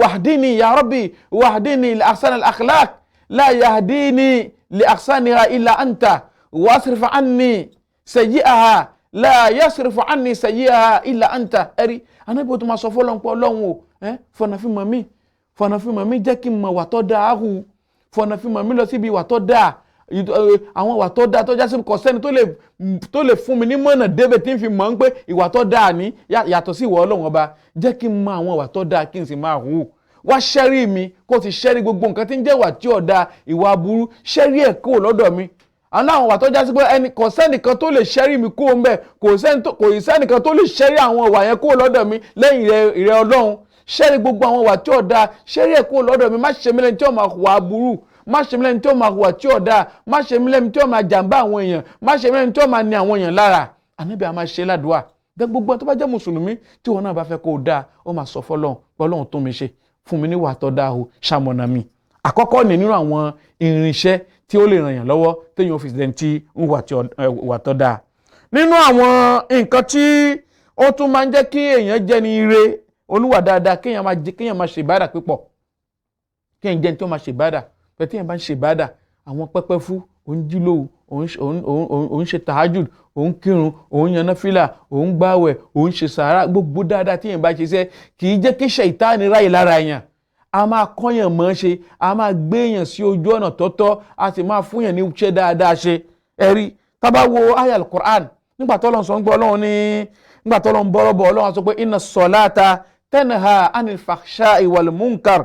wahdini ya rabbi wahdini li ahsan al-akhlaq la yahdini li ahsaniha illa anta wasrif anni sayyi'aha la yasrifu anni sayyi'aha illa anta ẹ̀rí anábì tó máa sọ fọ́lọ́n pọ̀ ọlọ́run o fọ̀nà fi mọ̀ mí jẹ́ kí n mọ̀ wà tó dáa hù fọ̀nà fi mọ̀ mí lọ síbi wà tó dáa àwọn wà tó dáa tó já sí kò sẹ́ni tó lè fún mi ní mọ̀nà débẹ̀ tí n fi mọ̀ ń pé ìwà tó dáa ní yàtọ̀ sí ìwọ ọlọ́run ọba jẹ́ kí n mọ̀ àwọn wà tó dáa kí n sì máa hù wá ṣẹ́rí mi kó ti ṣẹ́rí gbogbo nǹkan tí ń jẹ́ wà tí ò dáa ìwà aburú ṣẹ́rí ẹ̀ kó lọ́dọ̀ mi àwọn wà tó já sí pé kò sẹ́nìkan tó lè ṣẹ́rí mi kó ń bẹ̀ kò sẹ́nìkan tó lè ṣẹ́rí àwọn ìwà yẹn kó lọ́dọ̀ mi lẹ́yìn ìrẹ́ ọlọ́run ṣẹ́rí gbogbo àwọn wà tí ò dáa ṣẹ́rí ẹ̀ kó lọ́dọ̀ mi má ṣe mí lẹ́ni tí ó máa hùwà aburú má ṣe mí lẹ́ni tí ó máa hùwà tí ò dáa má ṣe mí lẹ́ni tí ó máa jàǹbá àwọn èèyàn má ṣe mí lẹ́ni tí ó máa ní àwọn èèyàn lára ànábì a máa ṣe ládùúà gbogbo tó bá jẹ́ mùsùlùmí tí wọn náà bá fẹ́ kó o dáa ó máa sọ fọlọ́run pọ́lọ́run tó mi ṣe fún mi ní wà tó dáa o ṣamọ̀nà mi àkọ́kọ́ ní nínú àwọn irinṣẹ́ tí ó lè ràn yàn lọ́wọ́ téèyàn fi ṣe tí ń wà tó dáa nínú àwọn nǹkan tí ó tún máa ń jẹ́ kí èèyàn jẹ́ ní ire olúwa dáadáa kéèyàn máa ṣe ìbádà pípọ̀ kéèyàn jẹ́ ní tí ó máa ṣe ìbádà pé téèyàn bá ń ṣe ìbádà àwọn pẹ́pẹ́ fún òun jí lóru òun ṣe tahajud òun kírun òun yan náfìlà òun gbààwẹ̀ òun ṣe sàárà gbogbo dáadáa téèyàn bá ṣe iṣẹ́ kì í jẹ́ kí ṣàìtánì ráyè lára èèyàn a máa kọ́yàn mọ́ ṣe a máa gbé èèyàn sí ojú ọ̀nà tọ́tọ́ a sì máa fún yàn ní iṣẹ́ dáadáa ṣe ẹ̀rí tábà wo aya al-Qur'an nígbà tó lọ́n sọ ń gbọ́ ọlọ́run ní nígbà tó lọ́n bọ́rọ̀ bọ̀ ọlọ́run sọ pé inna as-salata tanha anil fakhsha'i wal munkar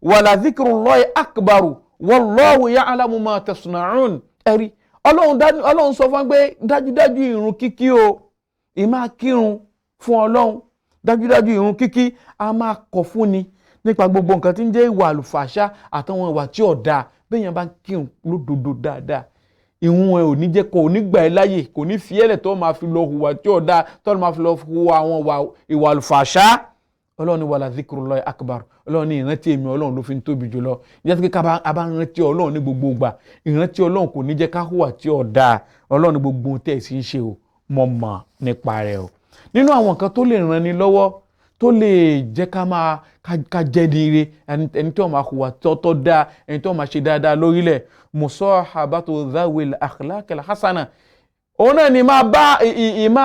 wa la dhikrullahi akbaru wallahu ya'lamu ma tasna'un ẹ̀rí ọlọ́run sọ fún pé dájúdájú ìrun kíkí o ìmáa kírun fún ọlọ́run dájúdájú ìrun kíkí a máa kọ̀ fún ni nípa gbogbo nǹkan tí ń jẹ́ ìwà àlùfàṣà àtàwọn ìwà tí ò dáa béèyàn bá ń kírun lódodo dáadáa ìhun ẹ̀ ò ní jẹ́ kó ní gbà ẹ́ láyè kò ní fi ẹ̀lẹ̀ tó máa fi lọ hùwà tí ò dáa tó máa fi lọ hùwà àwọn ìwà àlùfàṣà ọlọ́run ní wàlá dhikrullahi akbar ọlọ́run ní ìrántí èmi ọlọ́run ló fi ń tóbi jùlọ ìjẹ́ pé a bá rántí ọlọ́run ní gbogbo ìgbà ìrántí ọlọ́run kò ní jẹ́ ká hùwà tí ò dáa ọlọ́run ní gbogbo ohun tẹ́ ẹ̀ sì ń ṣe o mọ̀ mọ̀ nípa rẹ̀ o nínú àwọn nǹkan tó lè ràn ni lọ́wọ́ tó lè jẹ́ ká jẹ́ ní ire ẹni tí wọ́n máa hùwà tọ́tọ́ dáa ẹni tí wọ́n máa ṣe dáadáa lórílẹ̀ musahabatu dhawil akhlaqil hasana òun náà ni máa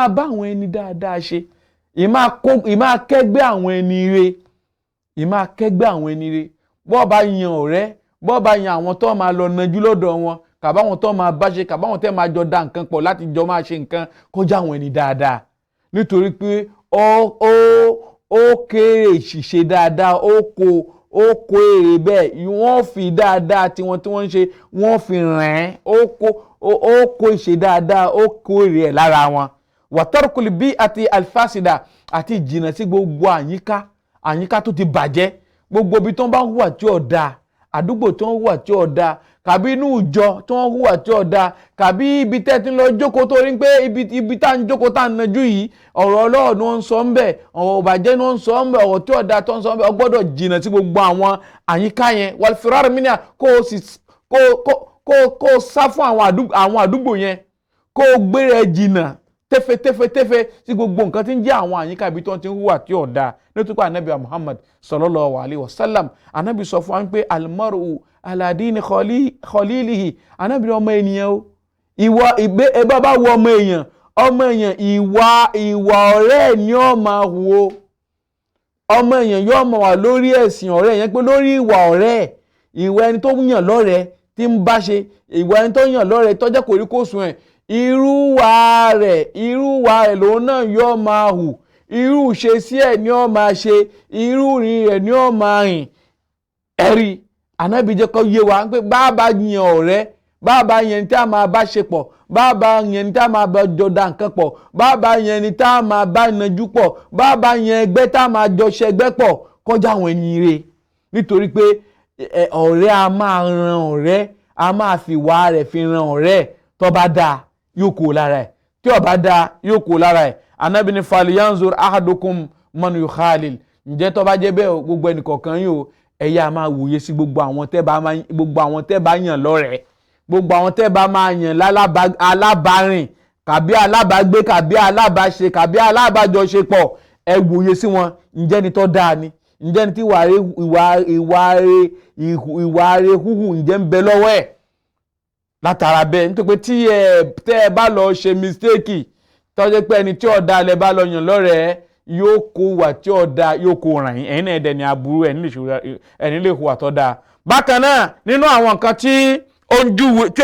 bá àwọn ẹni dáadáa ṣe ìmáa kẹ́gbẹ́ àwọn ẹni ire bọ́ọ̀ bá yan ọ̀rẹ́ bọ́ọ̀ bá yan àwọn tó máa lọ najú lọ́dọ̀ wọn kàbáwọn tó máa bá ṣe kàbáwọn tẹ́ máa jọ da nǹkan pọ̀ láti jọ máa ṣe nǹkan kọjá àwọn ẹni dáadáa nítorí pé ó kéré ìṣìṣe dáadáa ó kó èrè bẹ́ẹ̀ wọ́n fi dáadáa tiwọn tí wọ́n ń ṣe wọ́n fi rìn ó kó ìṣe dáadáa ó kó èrè ẹ̀ lára wọn wàtárùkùlì bí àti alifásídà àti ìjìnà sí gbogbo àyíká tó ti bàjẹ́ gbogbo ibi tó ń bá hùwà tí ò dáa àdúgbò tó ń hùwà tí ò dáa kàbí inú ìjọ tó ń hùwà tí ò dáa kàbí ibi tẹ́ ti ń lọ jókòó tó rí pé ibi tá ń jókòó tá ń najú yìí ọ̀rọ̀ Ọlọ́run ni wọ́n ń sọ ń bẹ̀ ọ̀rọ̀ ìbàjẹ́ ni wọ́n ń sọ ń bẹ̀ ọ̀rọ̀ tí ò dáa tó ń sọ ń bẹ̀ ọ gbọ́dọ̀ jìnà sí gbogbo àwọn àyíká yẹn wàlfìrárì mìíràn kó sá fún àwọn àdúgbò yẹn kó gbére jìnà tẹ́fẹ́tẹ́fẹ́ sí gbogbo nǹkan tí ń jẹ́ àwọn àyíká ibi tó ti ń hùwà tí ò dáa nítorí pé anabi Muhammad sallallahu alayhi wa sallam anabi sọ fún wa pé almaru ala dini khalilihi anabi ọmọ ènìyàn o ẹbá bá wọ ọmọ èèyàn ìwà ọ̀rẹ́ ni ó máa hù o ọmọ èèyàn yóò máa wà lórí ẹ̀sìn ọ̀rẹ́ yẹn pé lórí ìwà ọ̀rẹ́ ìwà ẹni tó yàn lọ́rẹ̀ẹ́ tí ń bá ṣe ìwà ẹni tó yàn lọ́rẹ̀ẹ́ tọ́jẹ́ kòríkòsùn ẹ̀ irúwà rẹ̀ lòun náà yóò máa hù irú ìṣesí ẹ̀ ni ó máa ṣe irú ìrìn rẹ̀ ni ó máa rìn ẹ̀rí ànábì jẹ́ kó yé wa pé bàbá yan ọ̀rẹ́ bàbá yẹn ní tí a máa bá ṣe pọ̀ bàbá yẹn ní tí a máa bá jọ da nǹkan pọ̀ bàbá yẹn ní tí a máa bá ìnajú pọ̀ bàbá yẹn ẹgbẹ́ tá a máa jọ ṣẹgbẹ́ pọ̀ kọjá àwọn ẹni ire nítorí pé ọ̀rẹ́ a máa ran ọ̀rẹ́ a máa fi wá rẹ̀ fi ran ọ̀rẹ́ tó bá dáa yóò kó lára ẹ̀ tí ó bá dáa yóò kó lára ẹ̀ anabi ni falyanzur ahadukum man yukhalil ǹjẹ́ tó bá jẹ́ bẹ́ẹ̀ gbogbo ẹnìkọ̀ọ̀kan yìí o ẹ̀yà máa wòye sí gbogbo àwọn tẹ́ bá yàn lọ́rẹ̀ẹ́ gbogbo àwọn tẹ́ bá máa yàn alábàárìn kàbí alábàágbé kàbí alábàáṣe kàbí alábàájọṣepọ̀ ẹ wòye sí wọn ǹjẹ́ ni tó dáa ni ǹjẹ́ ni tí ìwà rẹ̀ húhù ǹjẹ́ ń bẹ lọ́wọ́ ẹ̀ látara bẹ́ẹ̀ nítorí pé tẹ́ ẹ bá lọ ṣe mistake tó jẹ́ pé ẹni tí ó dá lẹ bá lọ yàn lọ́rẹ̀ẹ́ yóò kó wà tí ó dá yóò kó ràn yín ẹ̀yin náà ẹ̀dẹ̀ ní aburú ẹ̀yin lè hùwà tó dáa. bákan náà nínú àwọn nǹkan tí ojú tí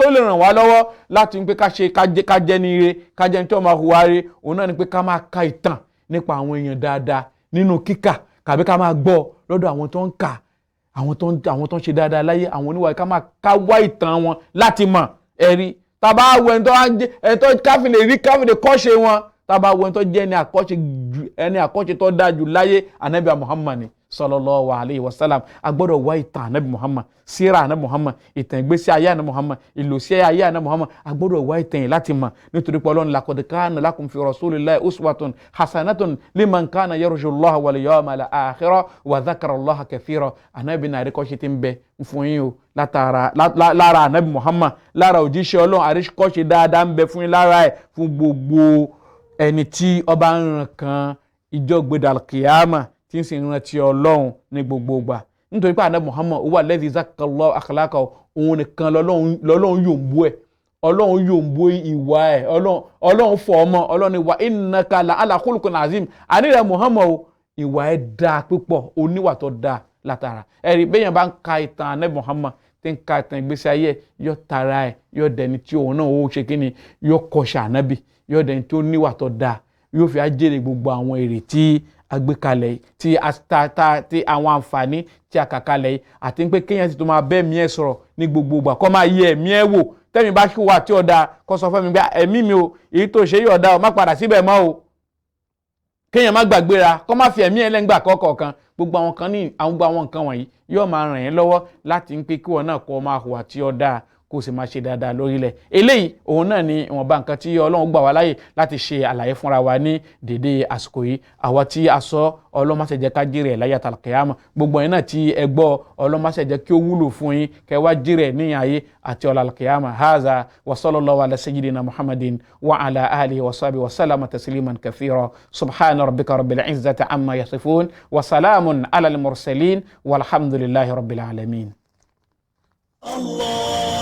ó lè ràn wá lọ́wọ́ láti pé ká jẹ́ ní ire ká jẹ́ ní tí ó máa hùwà ire òun náà ni pé ká máa ka ìtàn nípa àwọn èèyàn dáadáa nínú kíkà kàbí ká máa gbọ́ lọ́dọ̀ àwọn tó ń kà àwọn tó ń ṣe dáadáa láyé àwọn oníwà ká wá ìtàn wọn láti mọ̀ ẹ̀rí tàbá wo ẹni tó káfílẹ̀ kọ́ṣe wọn tàbá wo ẹni tó jẹ́ ẹni àkọ́ṣe tó dáa jù láyé anabi Muhammad sallallahu alayhi wa sallam a gbọ́dọ̀ wá ìtàn anabi Muhammad síra anabi Muhammad ìtàn ìgbésí ayé anabi Muhammad ìlòsí ayé anabi Muhammad a gbọ́dọ̀ wá ìtàn yìí láti mọ̀ nítorí pé Ọlọ́run laqad kana lakum fi rasulillahi uswatun hasanatun liman kana yarju Allaha wal yawmal akhira wa dhakara Allaha kathira anabi náà àríkọ́ṣe ti ń bẹ fún yín o lára anabi Muhammad lára òjíṣẹ́ Ọlọ́run àríkọ́ṣe dáadáa ń bẹ fún yín lára ẹ̀ fún gbogbo ẹni tí ó bá ń ràn kan ìjọ gbẹdàl kìyàmà tí ń sì rántí Ọlọ́run ní gbogbo ìgbà nítorí pé ànábì Muhammad huwa alladhi zakkallahu akhlaqahu òun nìkan lọ́lọ́run yòǹbó ẹ̀ Ọlọ́run yòǹbó ìwà ẹ̀ Ọlọ́run fọ̀ ọmọ Ọlọ́run ní wa innaka la ala khuluqin azim àníra Muhammad ìwà ẹ̀ dáa púpọ̀ oníwà tó dáa látara ẹ̀rí bẹ́yẹn bá ń ka ìtàn ànábì Muhammad tí ń ka ìtàn ìgbésí ayé yóò tara ẹ̀ yóò dẹni tí òun náà ó ṣe kíni yóò kọ́ṣẹ́ ànábì yóò dẹni tó níwà tó dáa yóò fi ajẹ́rẹ̀ gbogbo àwọn èrè tí agbékalẹ̀ tí àwọn àǹfààní tí a kàkalẹ̀ yìí àti pé kéèyàn ti tó máa bẹ́ẹ̀ mí ẹ̀ sọ̀rọ̀ ní gbogbo ìgbà kó máa yẹ ẹ̀mí ẹ̀ wò tẹ́mi bá ṣì wà tí ó dáa kó sọ fún mi pé ẹ̀mí mi o èyí tó ṣe yóò dáa o má padà síbẹ̀ mọ́ o kéèyàn má gbàgbéra kó má fi ẹ̀mí ẹ̀ lẹ́ngbà kọ̀ọ̀kan gbogbo àwọn nǹkan wọ̀nyí yóò máa ràn yín lọ́wọ́ láti ń pé kí wọn náà kó máa hùwà tí ó dáa kó sì máa ṣe dáadáa lórílẹ̀ eléyìí òun náà ni ìwọ̀nba nǹkan tí Ọlọ́run gbà wá láyè láti ṣe àlàyé fúnra wa ní dédé àsìkò yìí àwa tí a sọ Ọlọ́run má ṣe jẹ́ ká jèrè ẹ̀ láyé àtàlùkìyámà gbogbo yín náà tí ẹ gbọ́ Ọlọ́run má ṣe jẹ́ kí ó wúlò fún yín kẹ́ wá jèrè ẹ̀ ní ayé àti àtàlùkìyámà haza wa sallallahu ala sayyidina Muhammadin wa ala alihi wa sahbihi wa sallama tasliman kathira subhana rabbika rabbil izzati amma yasifun wa salamun ala al mursalin walhamdulillahi rabbil alamin. Allah